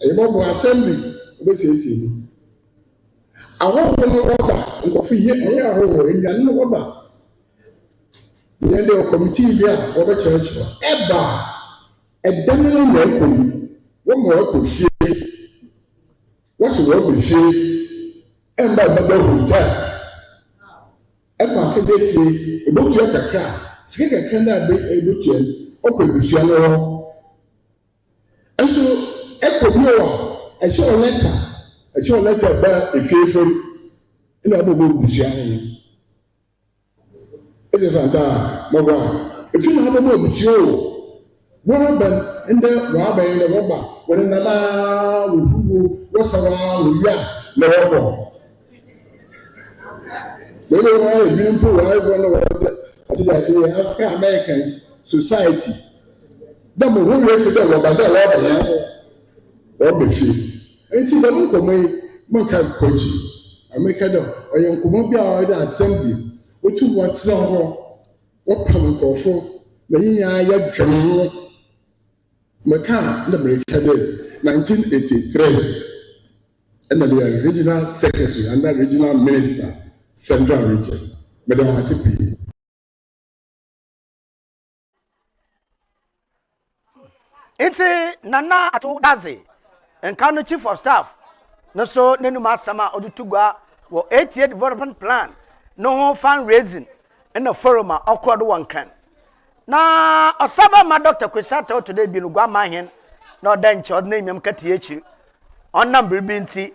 will assembly, yes. I want to know about and coffee here, and you know about the end of committee there, over church, ever a dominant welcome, one more could see what's the word we see, and by the hotel. Ever could they see a book to a car, stick a candle be able to open the piano. And so, echo more, I saw a letter about a fearful in other book. It is a Mama. If you have a book with you, what happened in the rubber in the rubber when the man was around the they don't want to be poor. I want to African Americans society. Number one resident of that or be free. And see the look of my can't coach. I make it up. I am Kumobia or assembly. What you what's now? What come for? The year general McCann, the American 1983. And the regional secretary and the regional minister, Central Region, Madam Hasipi. It's a Nana Ato Dazi, and County Chief of Staff. No so Nenuma Sama Odutugwa, 8-year development plan, no fundraising, and a forum awkward one can. Na Osaba, my doctor Quesato today, Binugwa Mahin, no dench or name him Katiechi, on number binti,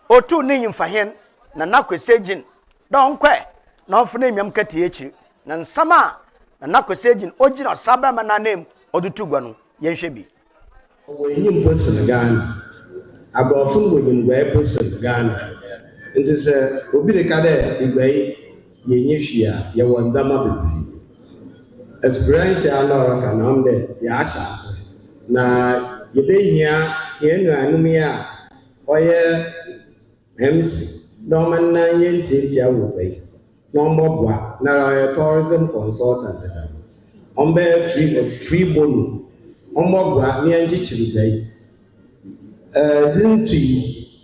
or 2 name for him, Nana Quesagin, don't quay, no for name him Katiechi, Nan Sama, Nana Quesagin, original Saba Mana name, Odutugano. Yenshebi. When you put in Ghana, about food women wear puts in Ghana. And this will be the Kade, the way Yenishia, Yawandama. Experiential or can on the Yashas. Now, you be here, Yenua, Oya, MC, Norman 9 will pay. No more, now a tourism consultant. On bear free bone. Omogwa ni anji chirigai dintu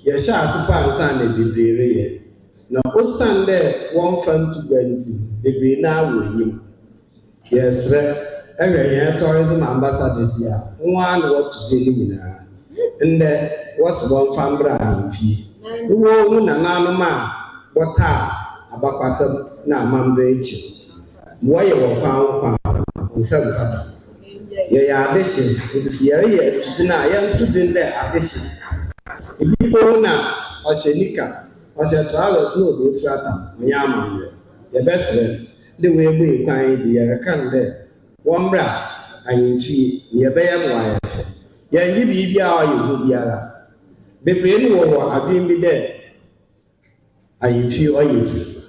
ya sha afupa nsan na bebrere ye na osan de won fan to 20 bebrere na awanyim yesre ewe ye tourism ambassadors ya nwa na what to dey nyina nde what's one fambra amfi wo mu na nanu ma wota abakwasam na amambe echi wo ye wo kwa nsam fada Yeah, addition. It is here to deny young to the addition. If people now, or Shenika, or Shatralas know the flatter, Yama, the best friend, the way we find the can there. One bra, I in fee, near Bayan wife. Yan give you will be ara. The brain war have been be there. I in fee or you.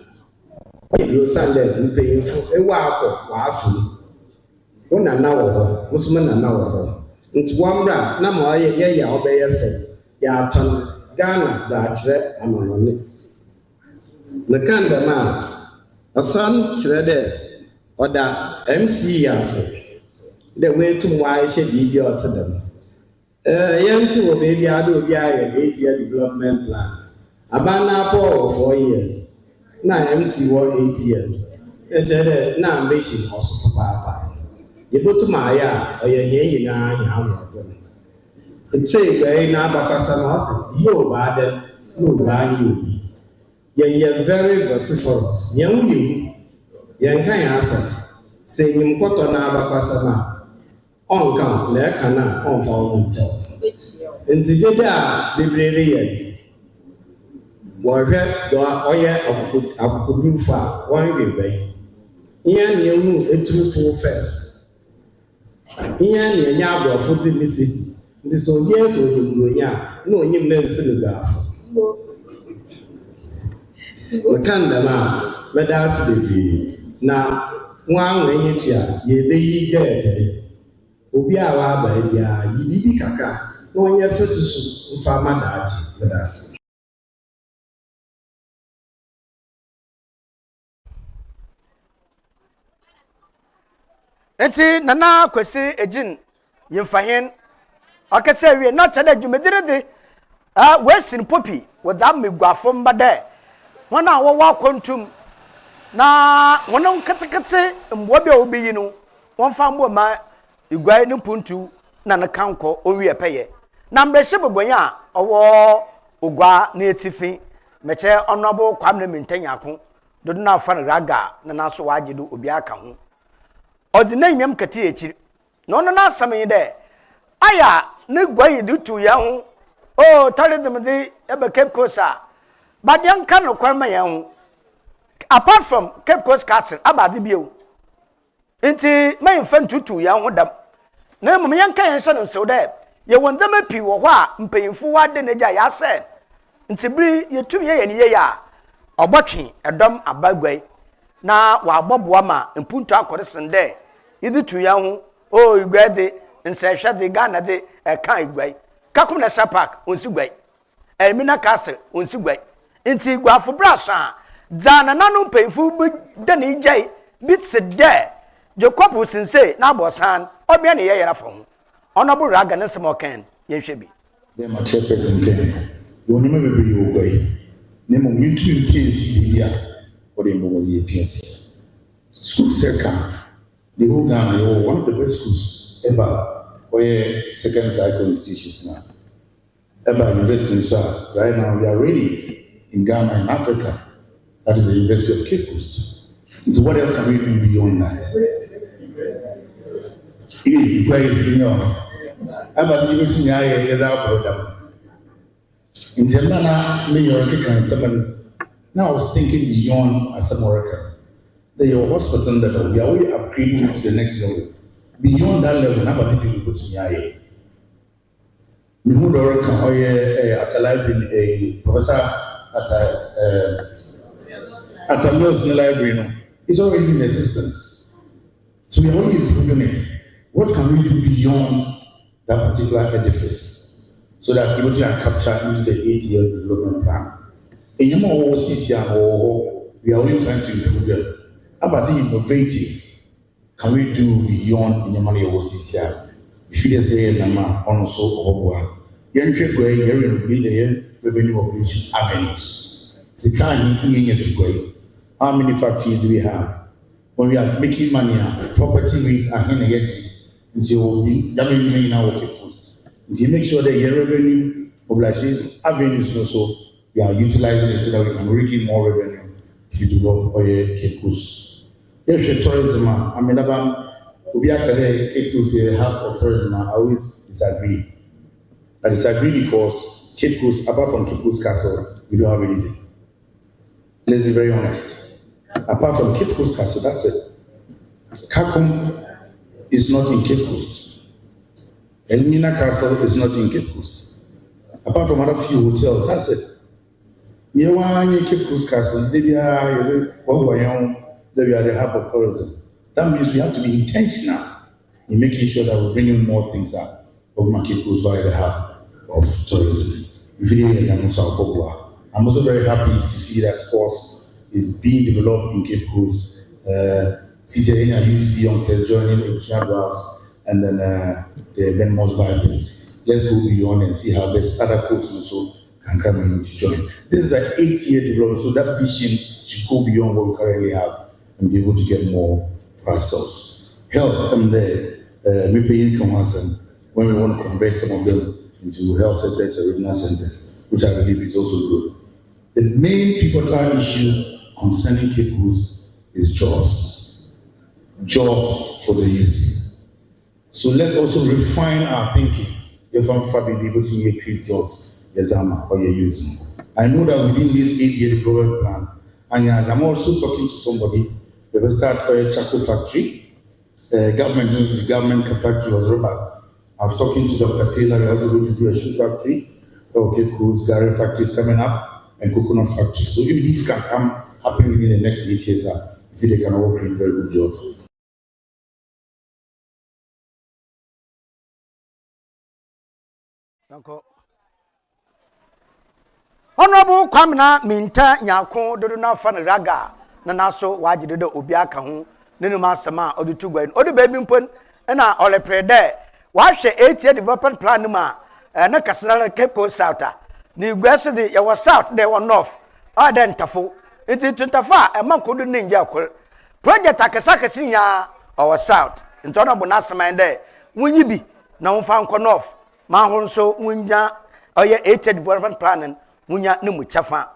You Sundays and paying for a walk or Una now, Musman and now. It's one bra, no more, ya obey a fair. Ya turn Ghana, that's it, I'm on it. The Kanda man, a son, Trede, or that MC as the way to why should be your to them. Young to baby, I do be a 8-year development plan. A banner for 4 years. Now MC 8 years. Now ambition also papa. You go to Maya or your hair, it's a way now, Bacassan, you are them, you are you. You're very vociferous. Young you, young kind answer, saying Cotton Abacasana, on count, Lecana, on found himself. And together, the Brilliant warhead, or of could do far, one way. Here, you move a true first. Here near Yabra for the Mrs. The so years old in Goya, no you men Senegal. The Candama, but that's the be. Now, one when you cheer, ye be dead. Obia by ya, ye be caca, no your first farmer that with us. Enti nana kwesi ejin yemfahen akese wie na chada dwumedirede wesin popi wodza megwafo mbade wona wo kontum na wono ketekete mbo bia obiyi no wonfa mbo ma igwai ne puntu na ne kanko owie peye na mbrehye bobonya owo ogwa na etifi meche onobo kwamne mentanyako dodo na afa raga na naso wajedo obi aka ho odina nyam kati ekiri no no na asame de aya ne gwayi dutu ya ho o tourism de ebe Cape Coast but yan kan no kwama ya ho apart from Cape Coast Castle abade bio enti mayin fan tutu ya ho dam na mum yan kan yan hye no so de ye wonda mapi wo ho a mpanyimfu wade ne gya ya se enti biri ye tum ye ne ye ya obotwe edom abagwai na wa boboa ma mpuntu akoresen de idi tu ya hu o igwade nsehwe de Ghana de kan igwai kakum na shapak onsi gwai Elmina Castle onsi gwai nti gwafo brasa dana nanu pemfu de ne jai bitse de Jacob sinse na bosan obia ne yeyera fo hu onobu raga ne smoken yenhwe bi dem a chairperson ken woni me be bi ogwai ne mo mitu PNC bia o de mo ye PNC school circle the whole Ghana, you're one of the best schools ever for your second cycle institutions now. Ever investments right now, we are ready in Ghana and Africa. That is the University of Cape Coast. So what else can we do beyond that? You know, I was even seeing as our program. In Temana, now I was thinking beyond as a worker. Your hospital that we are only upgrading to the next level. Beyond that level, now I think we go to Nyaye. We moved at a library, a professor at a Mills library. It's already in existence. So we are only improving it. What can we do beyond that particular edifice so that people can capture into the 8-year development plan? In your we are only trying to improve them. About innovative, can we do beyond in your money overseas here? If you say Nama also or young people here in revenue operation avenues. The kind in how many factories do we have? When we are making money, property rates are in a and so that means now Cape Coast. To make sure that your revenue mobilizes avenues also we are utilizing it so that we can bring in more revenue to develop Cape Coast. Yes, tourism. I mean, we are Cape Coast here, hub of tourism. I always disagree. I disagree because Cape Coast, apart from Cape Coast Castle, we don't have anything. Let's be very honest. Apart from Cape Coast Castle, that's it. Kakum is not in Cape Coast. Elmina Castle is not in Cape Coast. Apart from other few hotels, that's it. Cape Coast Castles, they are the hub of tourism. That means we have to be intentional in making sure that we're bringing more things up. Cape Coast via the hub of tourism. I'm also very happy to see that sports is being developed in Cape Coast. CCA used youngsters joining Ocean Dwarfs and then the Benmos Vipers. Let's go beyond and see how there's other coaches also can come in to join. This is an 8-year development, so that vision should go beyond what we currently have and be able to get more for ourselves. Health, I'm there. When we want to convert some of them into health centers or regional centers, which I believe is also good. The main pivotal issue concerning Cape Coast is jobs. Jobs for the youth. So let's also refine our thinking. If I'm be able to create jobs, or your youth. I know that within this 8-year development plan, and as I'm also talking to somebody, they will start a charcoal factory. Government factory was Robert. I was talking to Dr. Taylor, we're also going to do a shoe factory. Okay, cool, Gary factory is coming up, and coconut factory. So if these can happen within the next 8 years, I think they can all create very good jobs. Honorable Kwamina Minta Nyako Doduna Fan Raga, Nanaso, Wajido Obiaka, Ninuma Sama, or the two going, or the baby pun, and I all a prayer there. Watch the 8-year development plan, and a Castle Cape Coast South. New Grassy, you were south, they were north. I then Tafu. It's in Tafa, a monk couldn't ninja. Project Akasaka Senior, or south, in Tonabon Nasaman there. When you be, now found Konoff, Mahon so, Winya, or your 8-year development planning. Munya numu chafa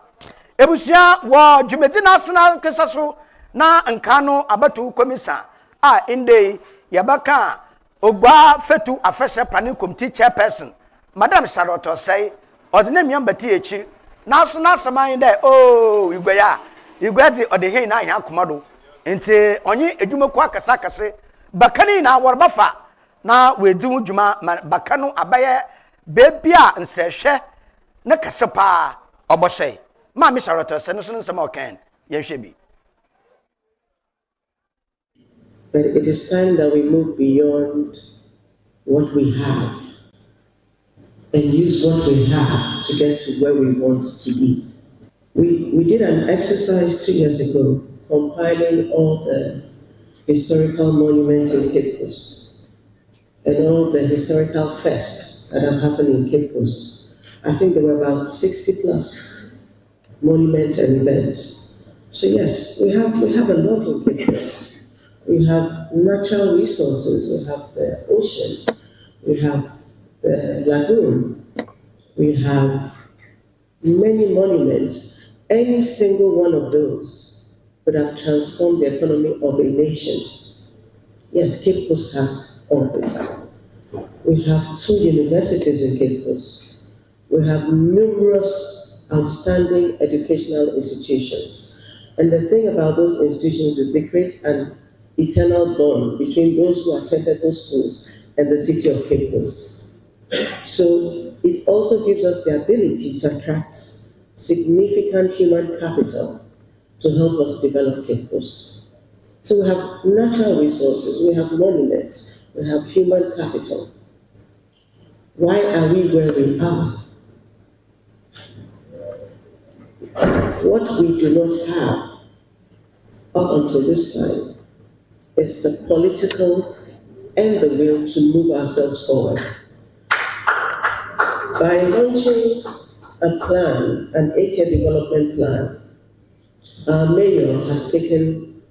ebusia wo dwumeti national kesaso na nkano abatu komisa a inde yabaka ogba fetu afese planning committee chairperson madam Charlotte say odine miambati echi national saman de igwadi odehe na ya komado enti onye edwumaku akasa akase bakani na worbafa na wedi dwuma bakano abaye bebia nsrehwe na kasepa oboshe ma mi Charlotte se no nsema okan ye hwebi. But it is time that we move beyond what we have and use what we have to get to where we want to be. We did an exercise 2 years ago compiling all the historical monuments in Cape Coast and all the historical fests that have happened in Cape Coast. I think there were about 60 plus monuments and events. So yes, we have a lot in Cape Coast. We have natural resources, we have the ocean, we have the lagoon, we have many monuments. Any single one of those would have transformed the economy of a nation. Yet Cape Coast has all this. We have 2 universities in Cape Coast. We have numerous outstanding educational institutions. And the thing about those institutions is they create an eternal bond between those who attended those schools and the city of Cape Coast. So it also gives us the ability to attract significant human capital to help us develop Cape Coast. So we have natural resources, we have monuments, we have human capital. Why are we where we are? What we do not have up until this time is the political and the will to move ourselves forward. By launching a plan, an 8-year development plan, our mayor has taken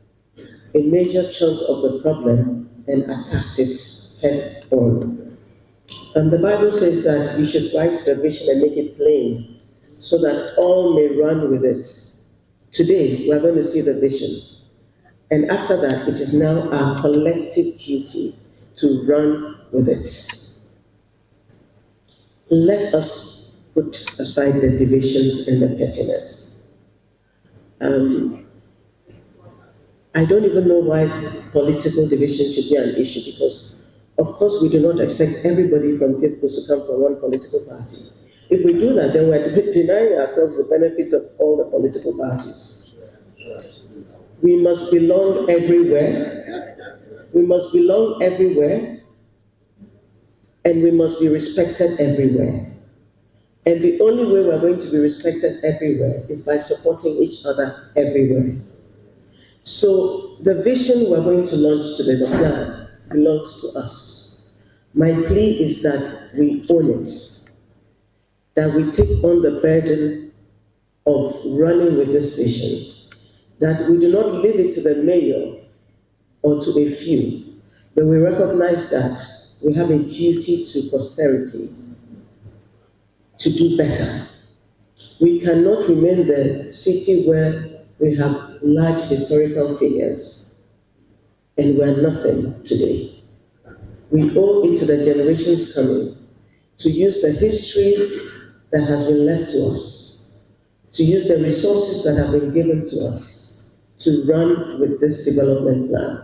a major chunk of the problem and attacked it head on. And the Bible says that you should write the vision and make it plain so that all may run with it. Today, we are going to see the vision. And after that, it is now our collective duty to run with it. Let us put aside the divisions and the pettiness. I don't even know why political division should be an issue, because, of course, we do not expect everybody from Cape Coast to come from one political party. If we do that, then we're denying ourselves the benefits of all the political parties. We must belong everywhere. We must belong everywhere. And we must be respected everywhere. And the only way we're going to be respected everywhere is by supporting each other everywhere. So the vision we're going to launch today, the plan, belongs to us. My plea is that we own it, that we take on the burden of running with this vision, that we do not leave it to the mayor or to a few, but we recognize that we have a duty to posterity to do better. We cannot remain the city where we have large historical figures and we're nothing today. We owe it to the generations coming to use the history that has been left to us, to use the resources that have been given to us to run with this development plan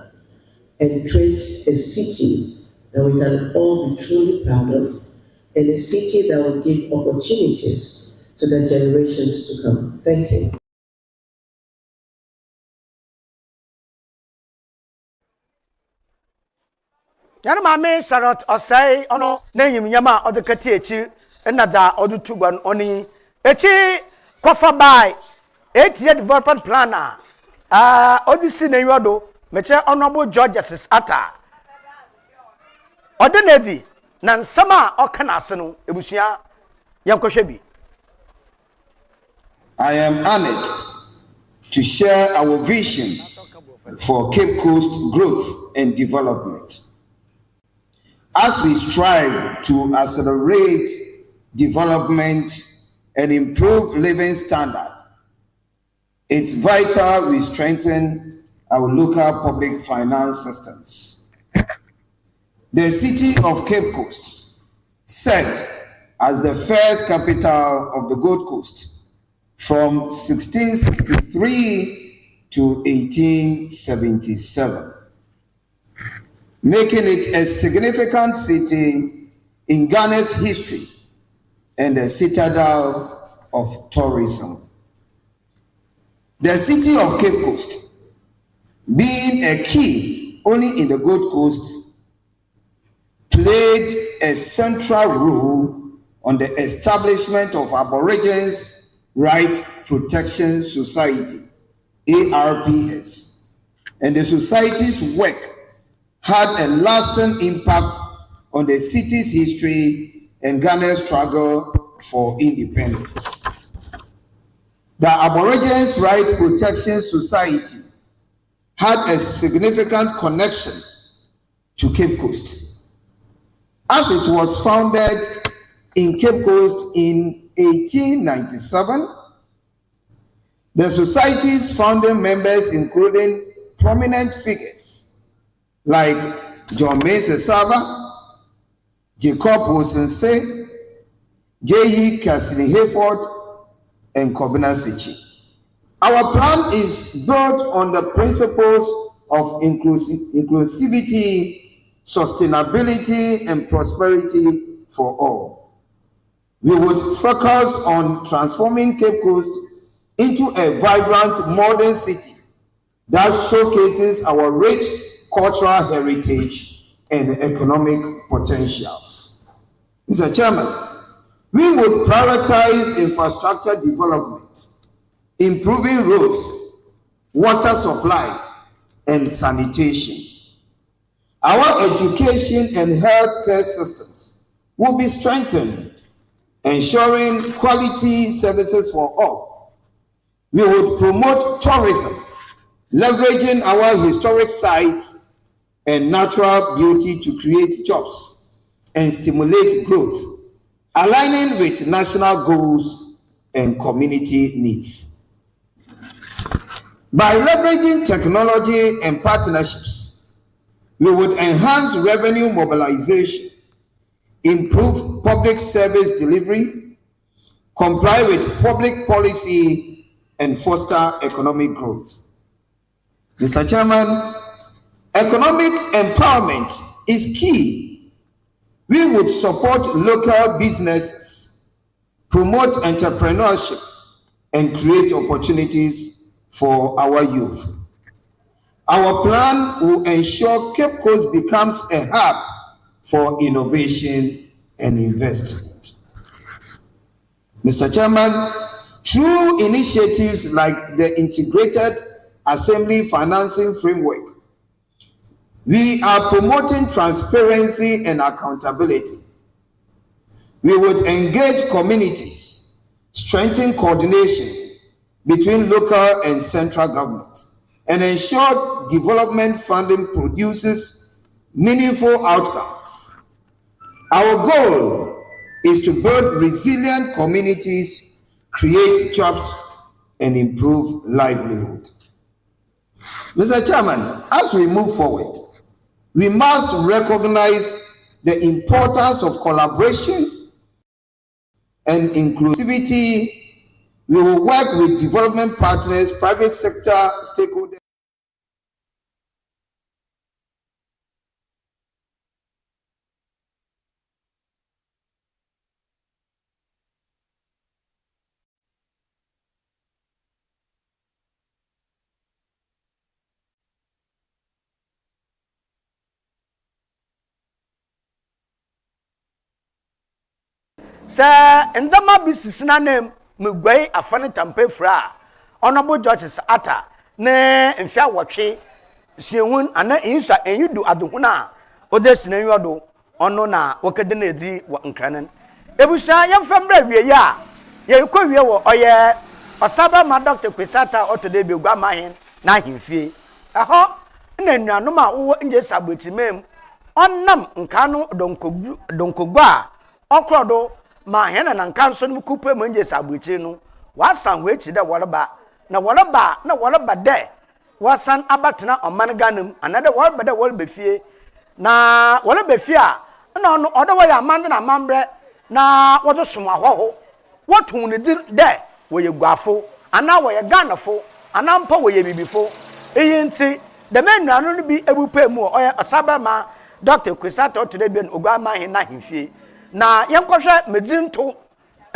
and create a city that we can all be truly proud of, and a city that will give opportunities to the generations to come. Thank you. Yana mame Charlotte Osei ono neyim nyama odekati echi enada odutugwan oni echi kofa bai 8-year development planner odisi ne yodo meche honorable Georges Atta odenedi na nsama okana ase no ebusua yankohwe bi. I am honored to share our vision for Cape Coast growth and development. As we strive to accelerate development and improve living standard, it's vital we strengthen our local public finance systems. The city of Cape Coast served as the first capital of the Gold Coast from 1663 to 1877. Making it a significant city in Ghana's history and a citadel of tourism. The city of Cape Coast, being a key only in the Gold Coast, played a central role on the establishment of Aborigines Rights Protection Society, ARPS, and the society's work had a lasting impact on the city's history and Ghana's struggle for independence. The Aborigines Rights Protection Society had a significant connection to Cape Coast, as it was founded in Cape Coast in 1897. The society's founding members including prominent figures like John Mason Saba, Jacob Osense, J.E. Cassidy Hayford, and Kobina Sechi. Our plan is built on the principles of inclusivity, sustainability, and prosperity for all. We would focus on transforming Cape Coast into a vibrant modern city that showcases our rich cultural heritage and economic potentials. Mr. Chairman, we would prioritize infrastructure development, improving roads, water supply, and sanitation. Our education and healthcare systems will be strengthened, ensuring quality services for all. We would promote tourism, leveraging our historic sites and natural beauty to create jobs and stimulate growth, aligning with national goals and community needs. By leveraging technology and partnerships, we would enhance revenue mobilization, improve public service delivery, comply with public policy, and foster economic growth. Mr. Chairman, economic empowerment is key. We would support local businesses, promote entrepreneurship, and create opportunities for our youth. Our plan will ensure Cape Coast becomes a hub for innovation and investment. Mr. Chairman, through initiatives like the Integrated Assembly Financing Framework, we are promoting transparency and accountability. We would engage communities, strengthen coordination between local and central government, and ensure development funding produces meaningful outcomes. Our goal is to build resilient communities, create jobs, and improve livelihood. Mr. Chairman, as we move forward, we must recognize the importance of collaboration and inclusivity. We will work with development partners, private sector stakeholders. Sir, and the mabis is name, Mugway, a funny tampe fra, honorable judges ata, ne, and fair watching, see one, and then inside, and you do aduna, or this name you do, honor, wakadinezi, what in canon. It was a young family, ya, you could be or yeah, or Saba, my doctor, Quisata, or today be grandma in, not in fee. Aha, and then no ma who in just a bit mem, on nam, and cano, don't cook, okrodo ma hena na nkanso no kupe manje sabuchi no wasan wechi da wolaba na wolaba de wasan abatena oman ganam anade wolba de wolba fie na wolba fie a na no odo wa ya mande na mambre na wodo som ahoho wotun ne di de wo ye guafo ana wo ye ganafo ana mpa wo ye bibifo eyinti de mennuano no bi ebupe mu o ye osaba ma Dr. Kwisato today be ogwa ma hin na himfie na yankwohwe medinto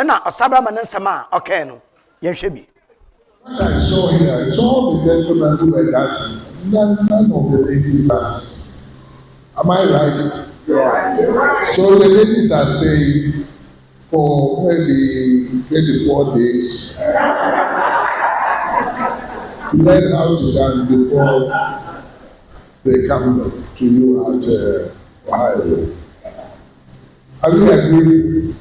na osaba mansama okay no yehwe bi. What I saw here, it's all the gentlemen who were dancing. None of the ladies danced. Am I right? Yeah. So the ladies are staying for maybe 24 days to learn how to dance before they come to you at Ohio. Are we agreed?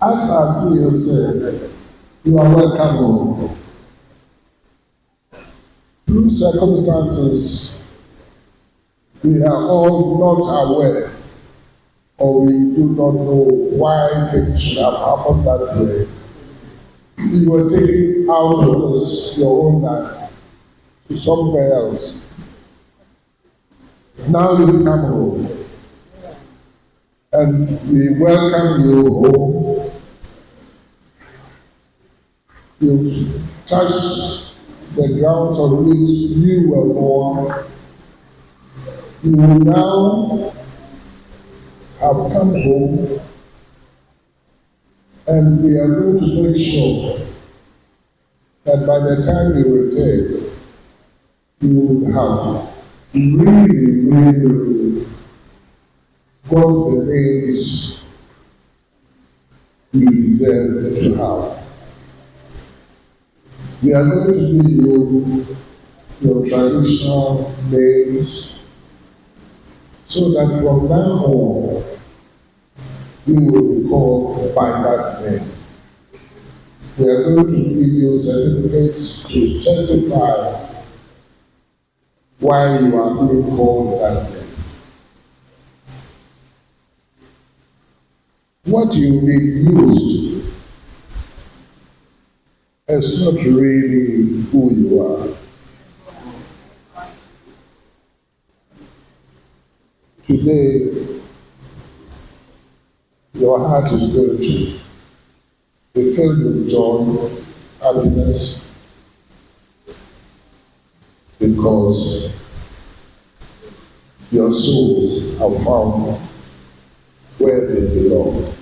As our CEO said, you are welcome home. Through circumstances we are all not aware or we do not know why things should have happened that way. You were taken out of your own life to somewhere else. Now you come home. And we welcome you home. You've touched the grounds on which you were born. You will now have come home, and we are going to make sure that by the time you return, you will have really got the names you deserve to have. We are going to give you your traditional names so that from now on you will be called by that name. We are going to give you certificates to testify why you are being called that name. what you be used is not really who you are. Today, your heart is going to be filled with joy, happiness, because your souls have found where they belong.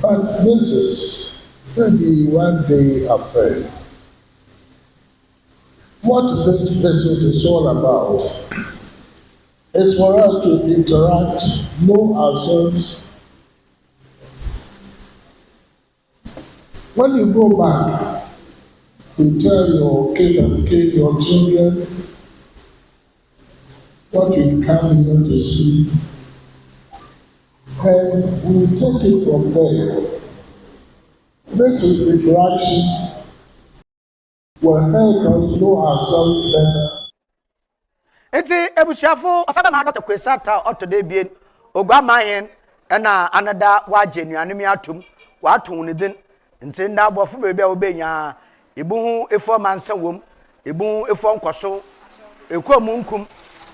But this is maybe one day affair. What this visit is all about is for us to interact, know ourselves. When you go back, you tell your kid and kid, your children, what you've come here to see, and we take it from there. This interaction will help us know ourselves better. Eti ebusiafo asaba ma Dr. Kwesata otoday bien ogwa mayen na anada wa genuane mi atum wa aton ne din nti nda abofo bebe a obenya ebuhu efo mansa wom ebuhu efo nkoso ekomu nkum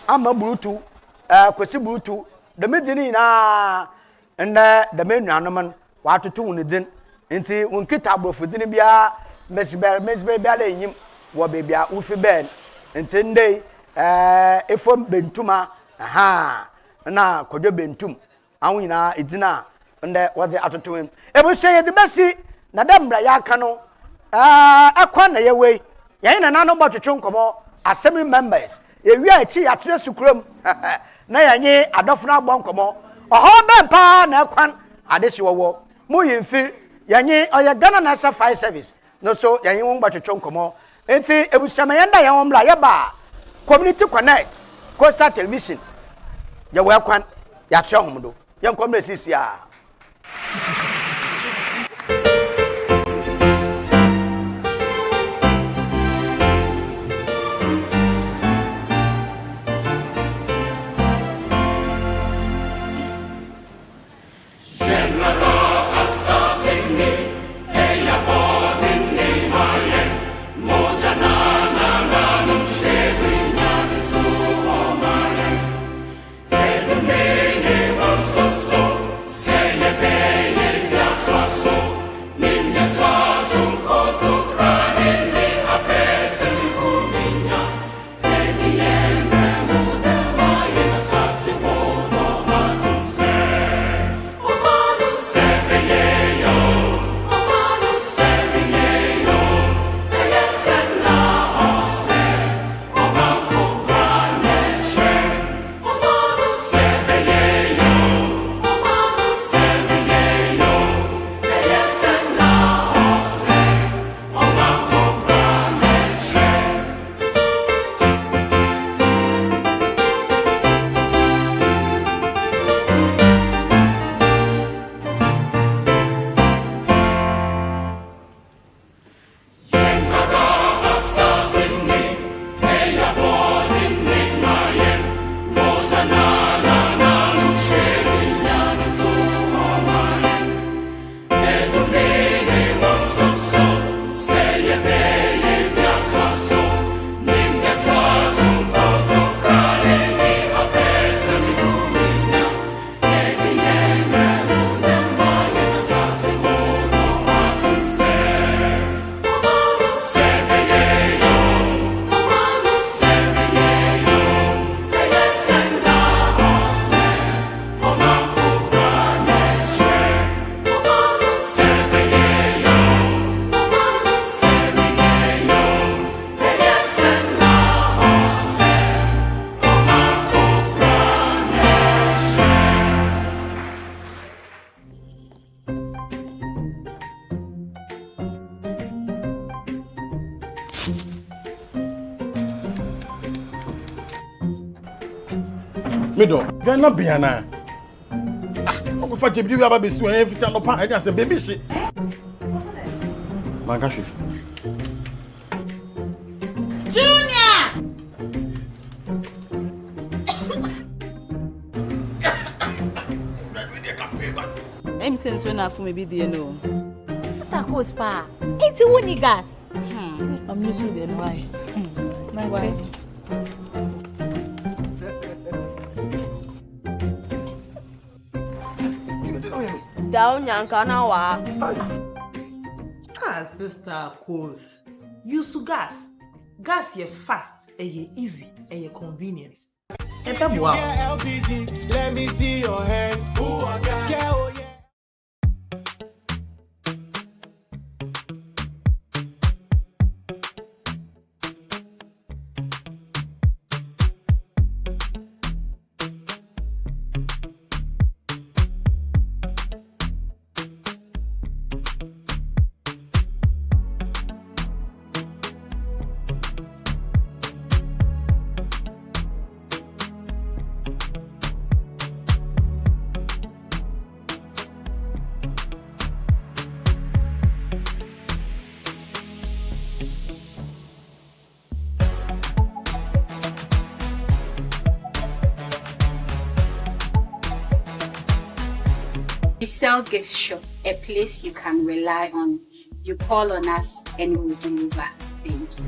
ama brutu kwesi brutu de medini na nda de menuanom wa atoto ne din nti wonkita abofo din bia mesibel bia da enyim wo bebia ufi ben nti ndey efom bentuma na kodwo bentum anwo nyina edina nde waze atoto em ebuhye ye de besi na da mra ya aka no akwa na ye wei yan na nanu botwetwe nkomo assembly members ewi a chi atwe sukurom na yanye adofo agbo nkomo oho bempa na akwan adesi wowo mu yimfi yanye oye Ghana National Fire Service no so yanye wo botwetwe nkomo enti ebuhye yenda yan wo mra ye ba Community Connect, Coastal Television. You welcome. Ya chahumudo. Yan komre sisi ya. Mido, gana biana. Ogo fa jebi wi aba besu en fita no pa anya se baby shi. Manka shi. Junior! I'm saying so now for maybe the no. Sister Coast pa. It's only gas. I'm using the why. Why? Down yankana wa. Ah, Sister Coast. Use gas. Gas ye fast, ye easy, ye convenient. Wow. LPG, let me see your hand. Ooh, I got yeah. We sell gift shop, a place you can rely on. You call on us and we will deliver. Thank you.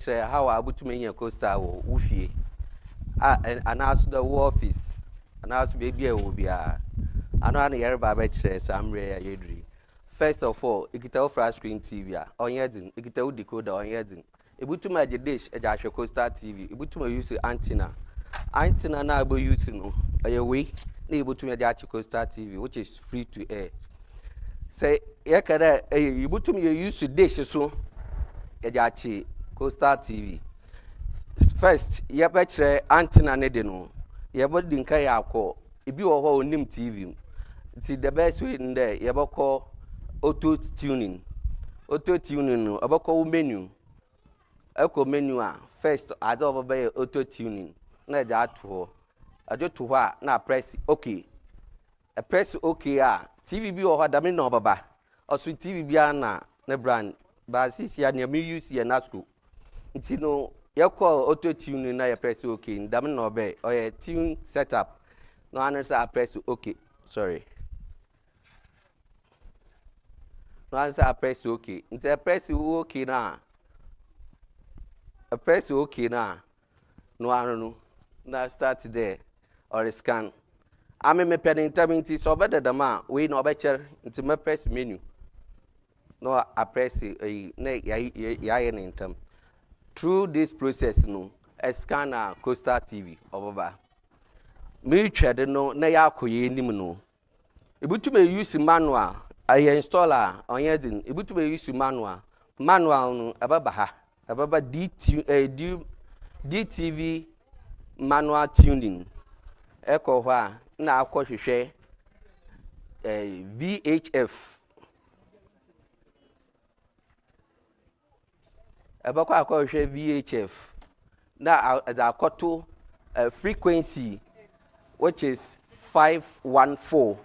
How I put me in a coaster or Ufi. And ask the office, and ask baby will be a. I know any everybody says I'm rare yedri. First of all, it get off flash screen TV on Yedin, it get out decoder on Yedin. It put to my dish a Joshua Coaster TV, it put to my use antenna. Antenna now be using a way, able to my Joshua Coaster TV, which is free to air. Say, you put to me use to dish so a Joshua Coaster TV. First, you better antenna nedeno. You better dinka ya call. If you are whole nim TV, it's the best way in there. You better call auto tuning. Auto tuning, about call menu. Echo menu. First, I don't obey auto tuning. Na that to I do to her. Now press OK. I press OK. TV be or damn no baba. Or sweet TV be na ne brand. But since you are near me, use your nasco. It's no. You call auto tune na press OK. Damn no be or a tune setup. No answer I press OK. Sorry. No answer I press OK. Until I press OK now. I press OK now. No I don't know. Now start there or a scan. I'm a pen intermittent so better than man. We no better into my press menu. No I press a in term. Through this process, no, a scanner Coaster TV over. Me trade no, na ya koye ni no. Ibutu me use manual. I installer on yedin. Ibutu me use manual. Manual no ababa DTV manual tuning. Eko wa na akọ hwehwe VHF. About I call VHF. Now I got to frequency, which is 514.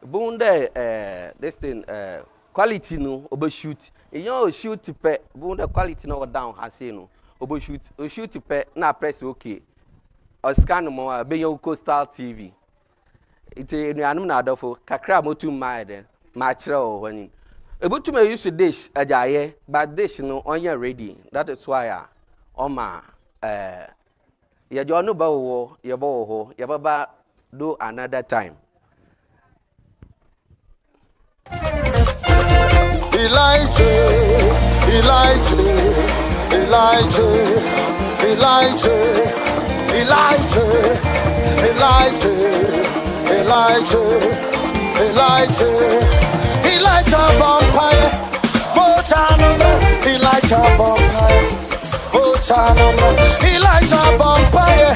Bunde this thing quality no overshoot. You know shoot pe bunde quality no down I say no overshoot pe na press OK. Or scan more be your Coastal TV. ite nuanum na adofo kakra motu maide ma kire o hwani ebutum use dish ajaye but dish no onye ready that is why oma ye jonu ba wo ye bo ho ye baba do another time. Elijah, Elijah, Elijah, Elijah, Elijah, Elijah, Elijah, Elijah, Elijah vampire, Bochanumra, Elijah vampire, Bochanumra, Elijah vampire,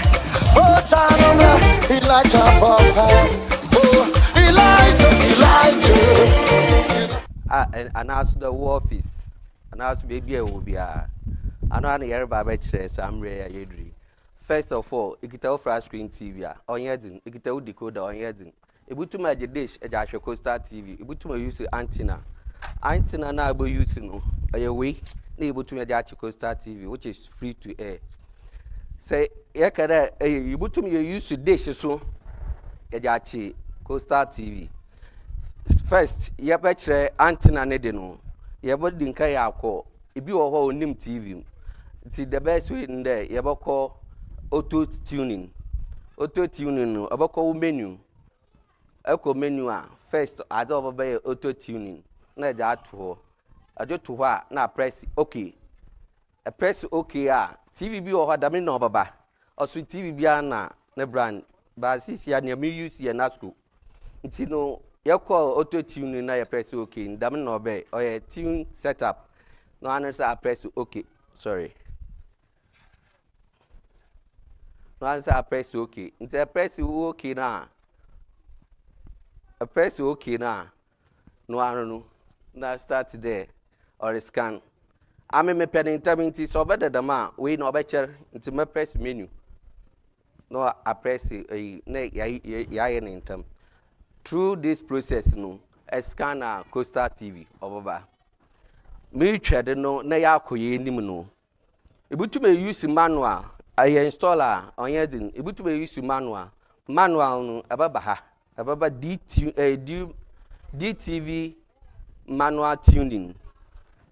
Bochanumra, Elijah vampire, oh, Elijah, Elijah. And also the office, and also baby will be I know an air by some rare yedri. First of all, ikita flash screen TV on yedin, ikita decoder on yedin. Ibutuma the dish a Joshua Costa TV, Ibutuma use antenna. Antenna now be using a way, able to Joshua Costa TV, which is free to air. Say, Yakada, Ibutuma use dish so a Joshua Costa TV. First, ye betre antenna ne de no. Ye bo dinka ya akọ. Ebi wo ho onim TV. Ti the best way in there, ye boko auto tuning. Auto tuning no, aboko menu. Eko menu a first ade oboba auto tuning. Na ja to. Ajo to ho na press okay. A press okay a TV bi wo ho da me na obaba. Oso TV bi na ne brand. Ba sisi ya na me use ye na school. Nti no you call auto tune na you press okay. Ndam no be or your tune setup. No answer I press okay. Sorry. No answer I press okay. Until I press okay na. I press okay na. No anu. Na start there or scan. I me pending time so better the man we no better until me press menu. No I press na ya in term. Through this process, no, a scanner Costa TV or Baba. Me tread no, na ya koye nim no. Ibutu me use manual, I installer on yedin. Ibutu me use manual no, ababa DTV manual tuning.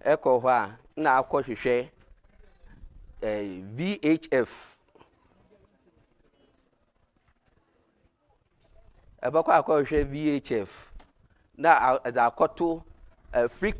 Eko wa na akọ hwehwe VHF. Abako akọ hwehwe VHF na akoto free